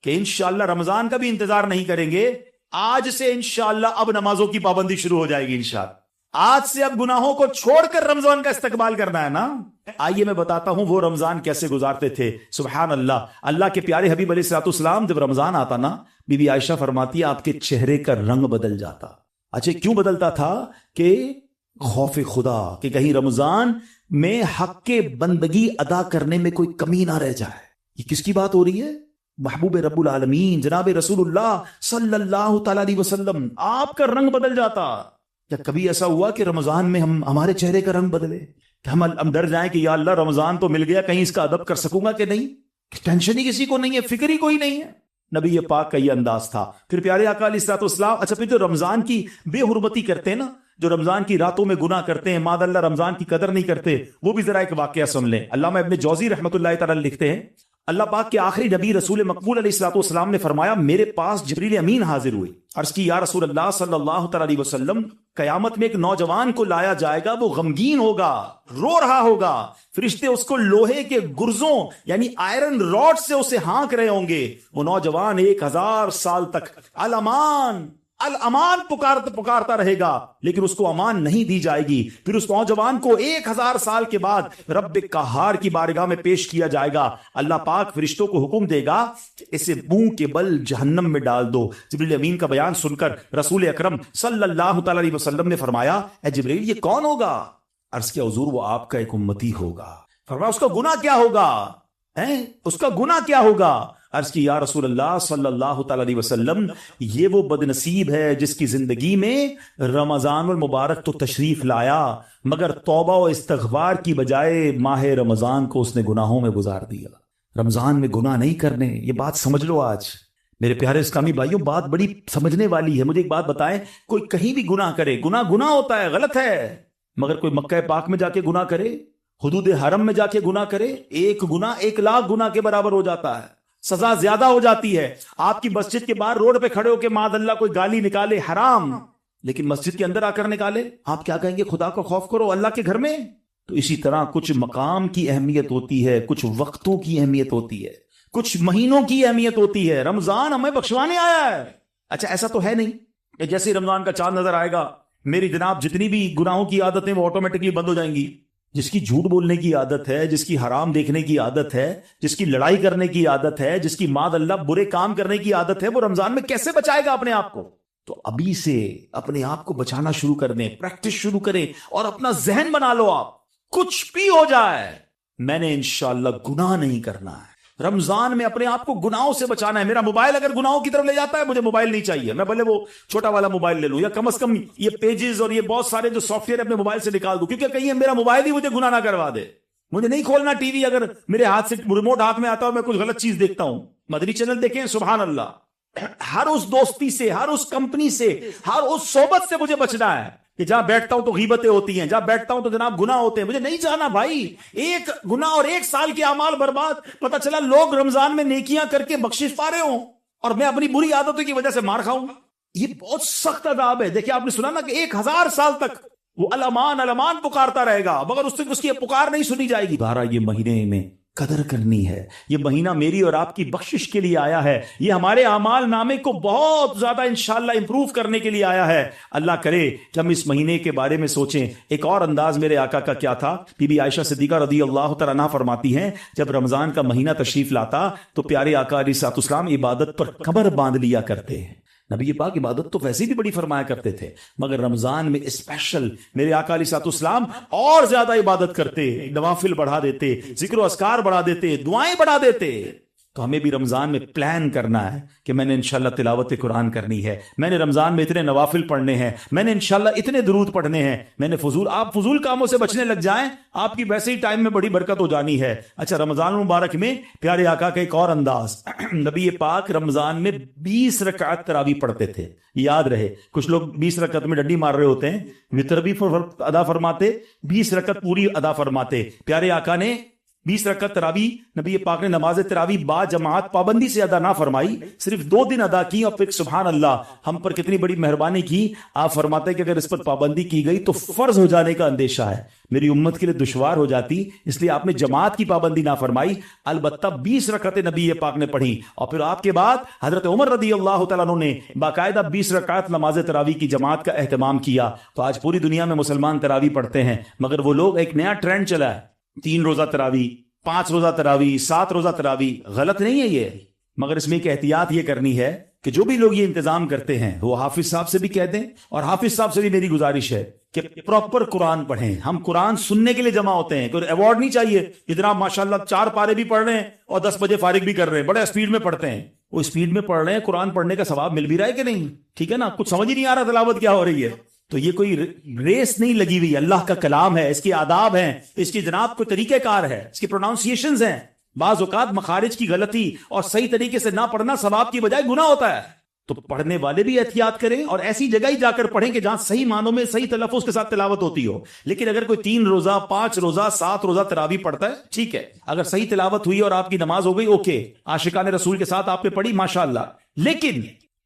کہ انشاءاللہ رمضان کا بھی انتظار نہیں کریں گے، آج سے انشاءاللہ اب نمازوں کی پابندی شروع ہو جائے گی انشاءاللہ، آج سے اب گناہوں کو چھوڑ کر رمضان کا استقبال کرنا ہے نا۔ آئیے میں بتاتا ہوں وہ رمضان کیسے گزارتے تھے۔ سبحان اللہ، اللہ کے پیارے حبیب علیہ الصلوۃ والسلام جب رمضان آتا نا، بی بی عائشہ فرماتی ہے آپ کے چہرے کا رنگ بدل جاتا۔ اچھا کیوں بدلتا تھا؟ کہ خوف خدا، کہ کہیں رمضان میں حق کے بندگی ادا کرنے میں کوئی کمی نہ رہ جائے۔ یہ کس کی بات ہو رہی ہے؟ محبوب رب العالمین جناب رسول اللہ صلی اللہ تعالی علیہ وسلم، آپ کا رنگ بدل جاتا۔ کیا کبھی ایسا ہوا کہ رمضان میں ہمارے چہرے کا رنگ بدلے، کہ ہم ڈر جائیں کہ یا اللہ رمضان تو مل گیا، کہیں اس کا ادب کر سکوں گا کہ نہیں؟ ٹینشن ہی کسی کو نہیں ہے، فکر ہی کوئی نہیں ہے۔ نبی پاک کا یہ انداز تھا۔ پھر پیارے آقا علیہ الصلوۃ والسلام، اچھا پھر جو رمضان کی بے حرمتی کرتے ہیں نا، جو رمضان کی راتوں میں گناہ کرتے ہیں، ماذ اللہ رمضان کی قدر نہیں کرتے، وہ بھی ذرا ایک واقعہ سن لیں۔ علامہ ابن جوزی رحمۃ اللہ تعالی لکھتے ہیں، اللہ پاک کے آخری نبی رسول مقبول علیہ الصلوۃ والسلام نے فرمایا میرے پاس جبریل امین حاضر ہوئے، عرض کی یا رسول اللہ صلی اللہ تعالی علیہ وسلم، قیامت میں ایک نوجوان کو لایا جائے گا، وہ غمگین ہوگا، رو رہا ہوگا، فرشتے اس کو لوہے کے گرزوں یعنی آئرن راڈ سے اسے ہانک رہے ہوں گے، وہ نوجوان 1000 سال تک الامان الامان پکارتا رہے گا، لیکن اس کو امان نہیں دی جائے گی۔ پھر اس نوجوان کو 1000 سال کے بعد رب قہار کی بارگاہ میں پیش کیا جائے گا، اللہ پاک فرشتوں کو حکم دے گا کہ اسے منہ کے بل جہنم میں ڈال دو۔ جبریل امین کا بیان سن کر رسول اکرم صلی اللہ تعالی علیہ وسلم نے فرمایا اے جبریل یہ کون ہوگا؟ عرض کیا حضور وہ آپ کا ایک امتی ہوگا۔ فرمایا اس کا گناہ کیا ہوگا؟ اس کا گناہ کیا ہوگا؟ عرض کی یا رسول اللہ صلی اللہ تعالی علیہ وسلم، یہ وہ بدنصیب ہے جس کی زندگی میں رمضان المبارک تو تشریف لایا مگر توبہ و استغفار کی بجائے ماہ رمضان کو اس نے گناہوں میں گزار دیا۔ رمضان میں گناہ نہیں کرنے، یہ بات سمجھ لو۔ آج میرے پیارے اسلامی بھائیوں، بات بڑی سمجھنے والی ہے۔ مجھے ایک بات بتائیں، کوئی کہیں بھی گناہ کرے، گناہ ہوتا ہے، غلط ہے، مگر کوئی مکہ پاک میں جا کے گناہ کرے، حدود حرم میں جا کے گناہ کرے، ایک گناہ 1,00,000 گناہ کے برابر ہو جاتا ہے، سزا زیادہ ہو جاتی ہے۔ آپ کی مسجد کے باہر روڈ پہ کھڑے ہو کے معاذ اللہ کوئی گالی نکالے، حرام، لیکن مسجد کے اندر آ کر نکالے، آپ کیا کہیں گے؟ خدا کو خوف کرو اللہ کے گھر میں۔ تو اسی طرح کچھ مقام کی اہمیت ہوتی ہے، کچھ وقتوں کی اہمیت ہوتی ہے، کچھ مہینوں کی اہمیت ہوتی ہے۔ رمضان ہمیں بخشوانے آیا ہے۔ اچھا ایسا تو ہے نہیں کہ جیسے ہی رمضان کا چاند نظر آئے گا میری جناب جتنی بھی گناہوں کی عادتیں وہ آٹومیٹکلی بند ہو جائیں گی۔ جس کی جھوٹ بولنے کی عادت ہے، جس کی حرام دیکھنے کی عادت ہے، جس کی لڑائی کرنے کی عادت ہے، جس کی معاذ اللہ برے کام کرنے کی عادت ہے، وہ رمضان میں کیسے بچائے گا اپنے آپ کو؟ تو ابھی سے اپنے آپ کو بچانا شروع کر دیں، پریکٹس شروع کریں اور اپنا ذہن بنا لو۔ آپ کچھ بھی ہو جائے میں نے انشاءاللہ گناہ نہیں کرنا ہے۔ رمضان میں اپنے آپ کو گناہوں سے بچانا ہے۔ میرا موبائل اگر گناہوں کی طرف لے جاتا ہے، مجھے موبائل نہیں چاہیے، میں بھلے وہ چھوٹا والا موبائل لے لوں یا کم از کم یہ پیجز اور یہ بہت سارے جو سافٹ ویئر اپنے موبائل سے نکال دوں، کیونکہ کہیں میرا موبائل ہی مجھے گناہ نہ کروا دے۔ مجھے نہیں کھولنا ٹی وی اگر میرے ہاتھ سے ریموٹ ہاتھ میں آتا ہے اور میں کچھ غلط چیز دیکھتا ہوں۔ مدنی چینل دیکھیں، سبحان اللہ۔ ہر اس دوستی سے، ہر اس کمپنی سے، ہر اس صحبت سے مجھے بچنا ہے کہ جہاں بیٹھتا ہوں تو غیبتیں ہوتی ہیں، جہاں بیٹھتا ہوں تو جناب گناہ ہوتے ہیں۔ مجھے نہیں جانا بھائی، ایک گناہ اور 1 سال کے اعمال برباد۔ پتہ چلا لوگ رمضان میں نیکیاں کر کے بخشش پا رہے ہوں اور میں اپنی بری عادتوں کی وجہ سے مار کھاؤں۔ یہ بہت سخت عذاب ہے۔ دیکھیں آپ نے سنا نا کہ 1000 سال تک وہ الامان الامان پکارتا رہے گا مگر اس کی پکار نہیں سنی جائے گی۔ بارہ یہ مہینے میں قدر کرنی ہے۔ یہ مہینہ میری اور آپ کی بخشش کے لیے آیا ہے، یہ ہمارے اعمال نامے کو بہت زیادہ انشاءاللہ امپروو کرنے کے لیے آیا ہے۔ اللہ کرے کہ ہم اس مہینے کے بارے میں سوچیں۔ ایک اور انداز میرے آقا کا کیا تھا، بی بی عائشہ صدیقہ رضی اللہ تعالیٰ عنہا فرماتی ہیں جب رمضان کا مہینہ تشریف لاتا تو پیارے آقا علیہ الصلوۃ والسلام عبادت پر کمر باندھ لیا کرتے ہیں۔ نبی پاک عبادت تو ویسے بھی بڑی فرمایا کرتے تھے مگر رمضان میں اسپیشل میرے آقا علیہ الصلوۃ والسلام اور زیادہ عبادت کرتے، نوافل بڑھا دیتے، ذکر و اذکار بڑھا دیتے، دعائیں بڑھا دیتے۔ تو ہمیں بھی رمضان میں پلان کرنا ہے کہ میں نے انشاءاللہ تلاوت قرآن کرنی ہے، میں نے رمضان میں اتنے نوافل پڑھنے ہیں، میں نے انشاءاللہ اتنے درود پڑھنے ہیں، میں نے آپ فضول کاموں سے بچنے لگ جائیں، آپ کی ویسے ہی ٹائم میں بڑی برکت ہو جانی ہے۔ اچھا رمضان مبارک میں پیارے آقا کا ایک اور انداز، نبی پاک رمضان میں 20 رکعت تراویح پڑھتے تھے۔ یاد رہے کچھ لوگ 20 رکعت میں ڈنڈی مار رہے ہوتے ہیں، وتر بھی ادا فرماتے، 20 رکعت پوری ادا فرماتے۔ پیارے آقا نے 20 رکعت تراویح، نبی پاک نے نماز تراویح با جماعت پابندی سے ادا نہ فرمائی، صرف 2 دن ادا کی اور پھر سبحان اللہ ہم پر کتنی بڑی مہربانی کی۔ آپ فرماتے کہ اگر اس پر پابندی کی گئی تو فرض ہو جانے کا اندیشہ ہے، میری امت کے لیے دشوار ہو جاتی، اس لیے آپ نے جماعت کی پابندی نہ فرمائی، البتہ 20 رکعتیں نبی پاک نے پڑھی۔ اور پھر آپ کے بعد حضرت عمر رضی اللہ تعالیٰ عنہ نے باقاعدہ 20 رکعت نماز تراویح کی جماعت کا اہتمام کیا۔ تو آج پوری دنیا میں مسلمان تراویح پڑھتے ہیں مگر وہ لوگ ایک نیا ٹرینڈ چلا ہے، 3 روزہ تراویح، 5 روزہ تراویح، 7 روزہ تراویح۔ غلط نہیں ہے یہ، مگر اس میں ایک احتیاط یہ کرنی ہے کہ جو بھی لوگ یہ انتظام کرتے ہیں وہ حافظ صاحب سے بھی کہہ دیں اور حافظ صاحب سے بھی میری گزارش ہے کہ پراپر قرآن پڑھیں۔ ہم قرآن سننے کے لیے جمع ہوتے ہیں، کوئی ایوارڈ نہیں چاہیے۔ اتنا ماشاءاللہ 4 پارے بھی پڑھ رہے ہیں اور 10 بجے فارغ بھی کر رہے ہیں، بڑے اسپیڈ میں پڑھتے ہیں۔ وہ اسپیڈ میں پڑھ رہے ہیں، قرآن پڑھنے کا ثواب مل بھی رہا ہے کہ نہیں؟ ٹھیک ہے نا، کچھ سمجھ ہی نہیں آ رہا تلاوت کیا ہو رہی ہے۔ تو یہ کوئی ریس نہیں لگی ہوئی، اللہ کا کلام ہے، اس کے آداب ہیں، اس کی جناب کوئی طریقہ کار ہے، اس کی پروناؤنسیشنز ہیں۔ بعض اوقات مخارج کی غلطی اور صحیح طریقے سے نہ پڑھنا ثواب کی بجائے گناہ ہوتا ہے۔ تو پڑھنے والے بھی احتیاط کریں اور ایسی جگہ ہی جا کر پڑھیں کہ جہاں صحیح معنوں میں صحیح تلفظ کے ساتھ تلاوت ہوتی ہو۔ لیکن اگر کوئی 3 روزہ، 5 روزہ، 7 روزہ تراویح پڑھتا ہے، ٹھیک ہے، اگر صحیح تلاوت ہوئی اور آپ کی نماز ہو گئی، اوکے، عاشقان رسول کے ساتھ آپ نے پڑھی، ماشاءاللہ۔ لیکن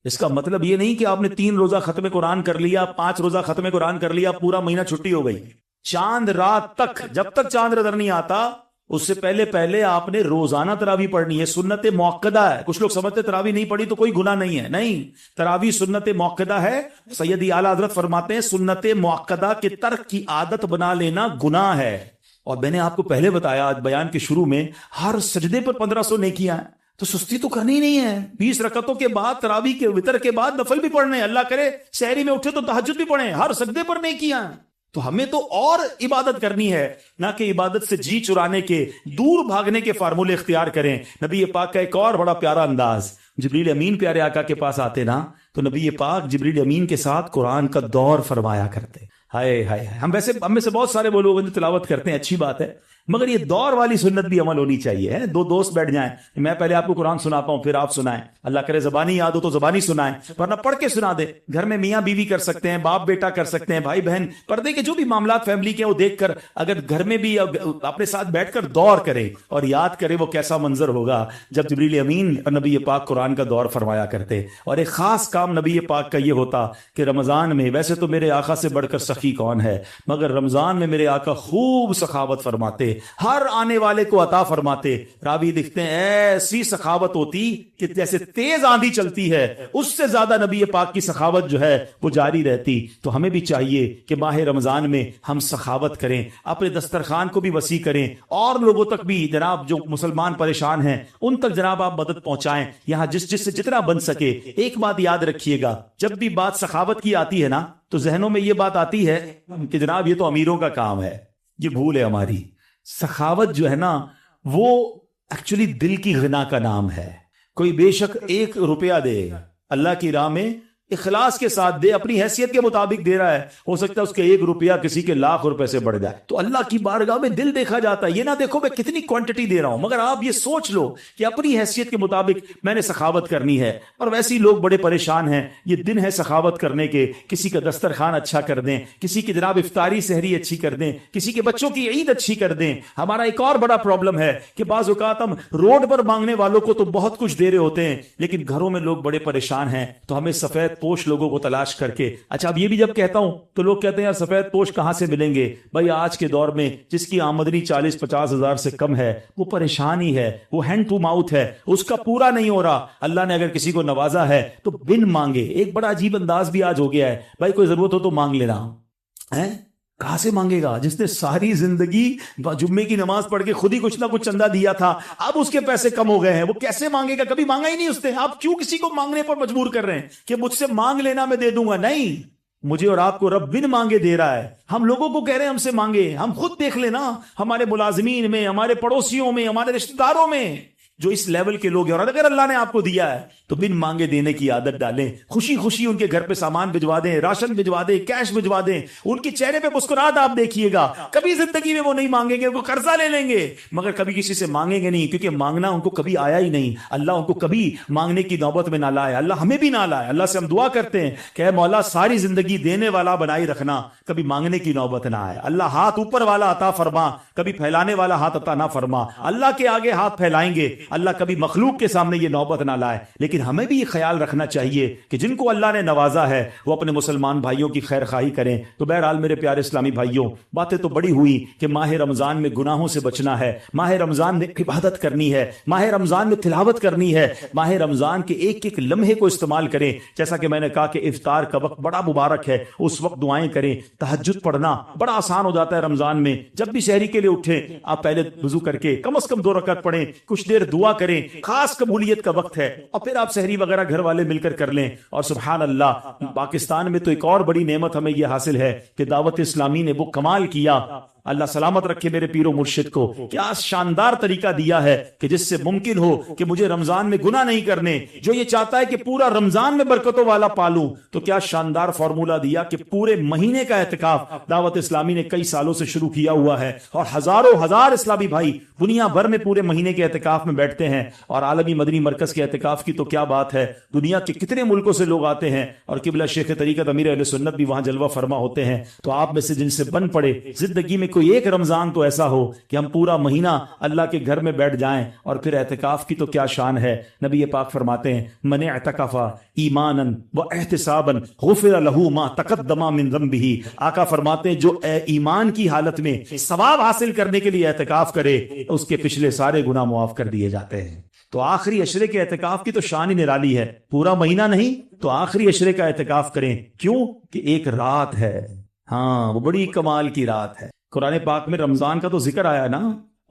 اس کا مطلب یہ نہیں کہ آپ نے 3 روزہ ختم قرآن کر لیا، 5 روزہ ختم قرآن کر لیا، پورا مہینہ چھٹی ہو گئی۔ چاند رات تک، جب تک چاند نظر نہیں آتا اس سے پہلے آپ نے روزانہ تراویح پڑھنی ہے، سنت موقدہ ہے۔ کچھ لوگ سمجھتے تراویح نہیں پڑھی تو کوئی گناہ نہیں ہے، نہیں، تراویح سنت موقدہ ہے۔ سیدی اعلیٰ حضرت فرماتے ہیں سنت موقدہ کے ترک کی عادت بنا لینا گناہ ہے۔ اور میں نے آپ کو پہلے بتایا آج بیان کے شروع میں، ہر سجدے پر 1500 نیکیاں ہیں، تو سستی تو کرنی نہیں ہے۔ 20 رکعتوں کے بعد تراویح کے وتر کے بعد نفل بھی پڑھنے، اللہ کرے سحری میں اٹھے تو تہجد بھی پڑھیں، ہر سجدے پر نیکیاں ہیں۔ تو ہمیں تو اور عبادت کرنی ہے، نہ کہ عبادت سے جی چرانے کے، دور بھاگنے کے فارمولے اختیار کریں۔ نبی پاک کا ایک اور بڑا پیارا انداز، جبریل امین پیارے آقا کے پاس آتے نا تو نبی پاک جبریل امین کے ساتھ قرآن کا دور فرمایا کرتے۔ ہائے ہائے، ہم میں سے بہت سارے وہ لوگ تلاوت کرتے ہیں، اچھی بات ہے، مگر یہ دور والی سنت بھی عمل ہونی چاہیے۔ دو دوست بیٹھ جائیں، میں پہلے آپ کو قرآن سناتا ہوں، پھر آپ سنائیں، اللہ کرے زبانی یاد ہو تو زبانی سنائیں، ورنہ پڑھ کے سنا دیں۔ گھر میں میاں بیوی کر سکتے ہیں، باپ بیٹا کر سکتے ہیں، بھائی بہن، پردے کے جو بھی معاملات فیملی کے وہ دیکھ کر اگر گھر میں بھی اپنے ساتھ بیٹھ کر دور کرے اور یاد کرے، وہ کیسا منظر ہوگا جب جبریل امین اور نبی پاک قرآن کا دور فرمایا کرتے۔ اور ایک خاص کام نبی پاک کا یہ ہوتا کہ رمضان میں، ویسے تو میرے آقا سے بڑھ کر سخی کون ہے، مگر رمضان میں میرے آقا خوب سخاوت فرماتے، ہر آنے والے کو عطا فرماتے۔ راوی لکھتے ہیں ایسی سخاوت ہوتی کہ جیسے تیز آندھی چلتی ہے، اس سے زیادہ نبی پاک کی سخاوت جو ہے وہ جاری رہتی۔ تو ہمیں بھی چاہیے کہ ماہ رمضان میں ہم سخاوت کریں، اپنے دسترخوان کو بھی وسیع کریں، اور لوگوں تک بھی جناب جو مسلمان پریشان ہیں ان تک جناب آپ مدد پہنچائیں، یہاں جس سے جتنا بن سکے۔ ایک بات یاد رکھیے گا، جب بھی بات سخاوت کی آتی ہے نا تو ذہنوں میں یہ بات آتی ہے کہ جناب یہ تو امیروں کا کام ہے، یہ بھول ہے ہماری۔ سخاوت جو ہے نا وہ ایکچولی دل کی غنا کا نام ہے۔ کوئی بے شک 1 روپیہ دے اللہ کی راہ میں، اخلاص کے ساتھ دے، اپنی حیثیت کے مطابق دے رہا ہے، ہو سکتا ہے اس کے 1 روپیہ کسی کے لاکھ روپے سے بڑھ جائے، تو اللہ کی بارگاہ میں دل دیکھا جاتا ہے۔ یہ نہ دیکھو میں کتنی کوانٹٹی دے رہا ہوں، مگر آپ یہ سوچ لو کہ اپنی حیثیت کے مطابق میں نے سخاوت کرنی ہے۔ اور ویسے ہی لوگ بڑے پریشان ہیں، یہ دن ہے سخاوت کرنے کے، کسی کا دسترخوان اچھا کر دیں، کسی کی جناب افطاری سحری اچھی کر دیں، کسی کے بچوں کی عید اچھی کر دیں۔ ہمارا ایک اور بڑا پرابلم ہے کہ بعض اوقات ہم روڈ پر مانگنے والوں کو تو بہت کچھ دے رہے ہوتے ہیں، لیکن گھروں میں لوگ بڑے پریشان ہیں، تو ہمیں سفید پوش لوگوں کو تلاش کر کے، اچھا اب یہ بھی جب کہتا ہوں تو لوگ کہتے ہیں یار سفید پوش کہاں سے ملیں گے؟ بھائی آج کے دور میں جس کی آمدنی 40-50 ہزار سے کم ہے وہ پریشان ہی ہے، وہ ہینڈ ٹو ماؤتھ ہے، اس کا پورا نہیں ہو رہا۔ اللہ نے اگر کسی کو نوازا ہے تو بن مانگے، ایک بڑا عجیب انداز بھی آج ہو گیا ہے، بھائی کوئی ضرورت ہو تو مانگ لینا ہے۔ کہاں سے مانگے گا؟ جس نے ساری زندگی جمعے کی نماز پڑھ کے خود ہی کچھ نہ کچھ چندہ دیا تھا، اب اس کے پیسے کم ہو گئے ہیں، وہ کیسے مانگے گا؟ کبھی مانگا ہی نہیں اس نے۔ آپ کیوں کسی کو مانگنے پر مجبور کر رہے ہیں کہ مجھ سے مانگ لینا میں دے دوں گا؟ نہیں، مجھے اور آپ کو رب بن مانگے دے رہا ہے۔ ہم لوگوں کو کہہ رہے ہیں ہم سے مانگے، ہم خود دیکھ لینا، ہمارے ملازمین میں، ہمارے پڑوسیوں میں، ہمارے رشتہ داروں میں جو اس لیول کے لوگ ہیں، اور اگر اللہ نے آپ کو دیا ہے تو بن مانگے دینے کی عادت ڈالیں۔ خوشی خوشی ان کے گھر پہ سامان بھجوا دیں، راشن بھجوا دیں، کیش بھجوا دیں، ان کے چہرے پہ مسکراہٹ آپ دیکھیے گا۔ کبھی زندگی میں وہ نہیں مانگیں گے، وہ قرضہ لے لیں گے مگر کبھی کسی سے مانگیں گے نہیں، کیونکہ مانگنا ان کو کبھی آیا ہی نہیں۔ اللہ ان کو کبھی مانگنے کی نوبت میں نہ لائے، اللہ ہمیں بھی نہ لائے۔ اللہ سے ہم دعا کرتے ہیں کہ اے مولا ساری زندگی دینے والا بنائی رکھنا، کبھی مانگنے کی نوبت نہ آئے۔ اللہ ہاتھ اوپر والا عطا فرما، کبھی پھیلانے والا ہاتھ عطا نہ فرما۔ اللہ کے آگے ہاتھ پھیلائیں گے، اللہ کبھی مخلوق کے سامنے یہ نوبت نہ لائے۔ لیکن ہمیں بھی یہ خیال رکھنا چاہیے کہ جن کو اللہ نے نوازا ہے وہ اپنے مسلمان بھائیوں کی خیر خواہی کریں۔ تو بہرحال میرے پیارے اسلامی بھائیوں، باتیں تو بڑی ہوئی کہ ماہ رمضان میں گناہوں سے بچنا ہے، ماہ رمضان میں عبادت کرنی ہے، ماہ رمضان میں تلاوت کرنی ہے، ماہ رمضان کے ایک ایک لمحے کو استعمال کریں۔ جیسا کہ میں نے کہا کہ افطار کا وقت بڑا مبارک ہے، اس وقت دعائیں کریں۔ تہجد پڑھنا بڑا آسان ہو جاتا ہے رمضان میں، جب بھی سحری کے لیے اٹھیں آپ پہلے وضو کر کے کم از کم 2 رکعت پڑھیں، کچھ دیر دعا کریں، خاص قبولیت کا وقت ہے، اور پھر آپ سحری وغیرہ گھر والے مل کر کر لیں۔ اور سبحان اللہ، پاکستان میں تو ایک اور بڑی نعمت ہمیں یہ حاصل ہے کہ دعوت اسلامی نے وہ کمال کیا، اللہ سلامت رکھے میرے پیر و مرشد کو، کیا شاندار طریقہ دیا ہے کہ جس سے ممکن ہو کہ مجھے رمضان میں گناہ نہیں کرنے، جو یہ چاہتا ہے کہ پورا رمضان میں برکتوں والا پالوں، تو کیا شاندار فارمولہ دیا کہ پورے مہینے کا اعتکاف دعوت اسلامی نے کئی سالوں سے شروع کیا ہوا ہے، اور ہزاروں ہزار اسلامی بھائی دنیا بھر میں پورے مہینے کے اعتکاف میں بیٹھتے ہیں۔ اور عالمی مدنی مرکز کے اعتکاف کی تو کیا بات ہے، دنیا کے کتنے ملکوں سے لوگ آتے ہیں، اور قبلہ شیخ طریقت امیر اہل سنت بھی وہاں جلوہ فرما ہوتے ہیں۔ تو آپ میں سے جن سے بن پڑے زندگی میں کوئی ایک رمضان تو ایسا ہو کہ ہم پورا مہینہ اللہ کے گھر میں بیٹھ جائیں، اور پھر اعتکاف کی تو کیا شان ہے۔ نبی پاک فرماتے ہیں من اعتکف ایمانا واحتسابا غفر له ما تقدم من ذنبه۔ آقا فرماتے ہیں جو ایمان کی حالت میں ثواب حاصل کرنے کے لیے اعتکاف کرے، اس کے پچھلے سارے گناہ معاف کر دیے جاتے ہیں۔ تو آخری عشرے کے اعتکاف کی تو شان ہی نرالی ہے، پورا مہینہ نہیں تو آخری عشرے کا اعتکاف کریں، کیوں کہ ایک رات ہے، ہاں وہ بڑی کمال کی رات ہے۔ قرآن پاک میں رمضان کا تو ذکر آیا نا،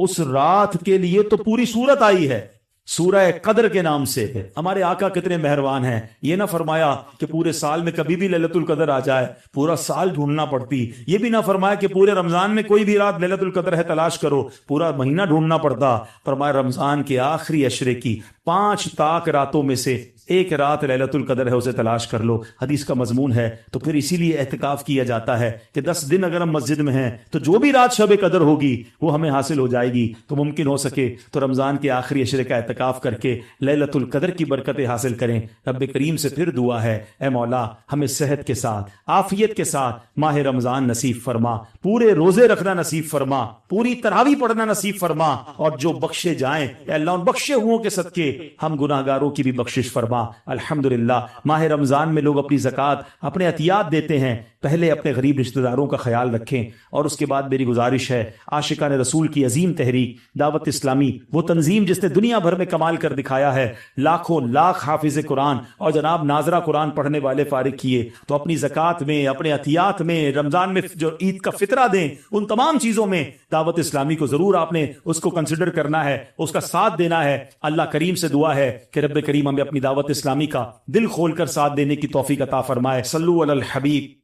اس رات کے لیے تو پوری سورت آئی ہے۔ سورہ قدر کے نام سے. ہمارے آقا کتنے مہربان ہیں، یہ نہ فرمایا کہ پورے سال میں کبھی بھی لیلۃ القدر آ جائے، پورا سال ڈھونڈنا پڑتی. یہ بھی نہ فرمایا کہ پورے رمضان میں کوئی بھی رات لیلۃ القدر ہے تلاش کرو، پورا مہینہ ڈھونڈنا پڑتا. فرمایا رمضان کے آخری عشرے کی 5 طاق راتوں میں سے ایک رات لیلۃ القدر ہے، اسے تلاش کر لو. حدیث کا مضمون ہے. تو پھر اسی لیے اعتکاف کیا جاتا ہے کہ 10 دن اگر ہم مسجد میں ہیں تو جو بھی رات شب قدر ہوگی وہ ہمیں حاصل ہو جائے گی. تو ممکن ہو سکے تو رمضان کے آخری عشرے کا اعتکاف کر کے لیلۃ القدر کی برکتیں حاصل کریں. رب کریم سے پھر دعا ہے، اے مولا ہمیں صحت کے ساتھ عافیت کے ساتھ ماہ رمضان نصیب فرما، پورے روزے رکھنا نصیب فرما، پوری تراویح پڑھنا نصیب فرما، اور جو بخشے جائیں اے اللہ ان بخشے ہوں کے صدقے ہم گناہ گاروں کی بھی بخشش فرما. الحمدللہ ماہ رمضان میں لوگ اپنی زکوٰۃ اپنے عطیات دیتے ہیں. پہلے اپنے غریب رشتہ داروں کا خیال رکھیں، اور اس کے بعد میری گزارش ہے عاشقان رسول کی عظیم تحریک دعوت اسلامی، وہ تنظیم جس نے دنیا بھر میں کمال کر دکھایا ہے، لاکھوں لاکھ حافظ قرآن اور جناب ناظرہ قرآن پڑھنے والے فارغ کیے. تو اپنی زکوٰۃ میں، اپنے عطیات میں، رمضان میں جو عید کا فطرہ دیں، ان تمام چیزوں میں دعوت اسلامی کو ضرور آپ نے اس کو کنسیڈر کرنا ہے، اس کا ساتھ دینا ہے. اللہ کریم سے دعا ہے کہ رب کریم ہمیں اپنی دعوت اسلامی کا دل کھول کر ساتھ دینے کی توفیق عطا فرمائے. صلو علی الحبیب.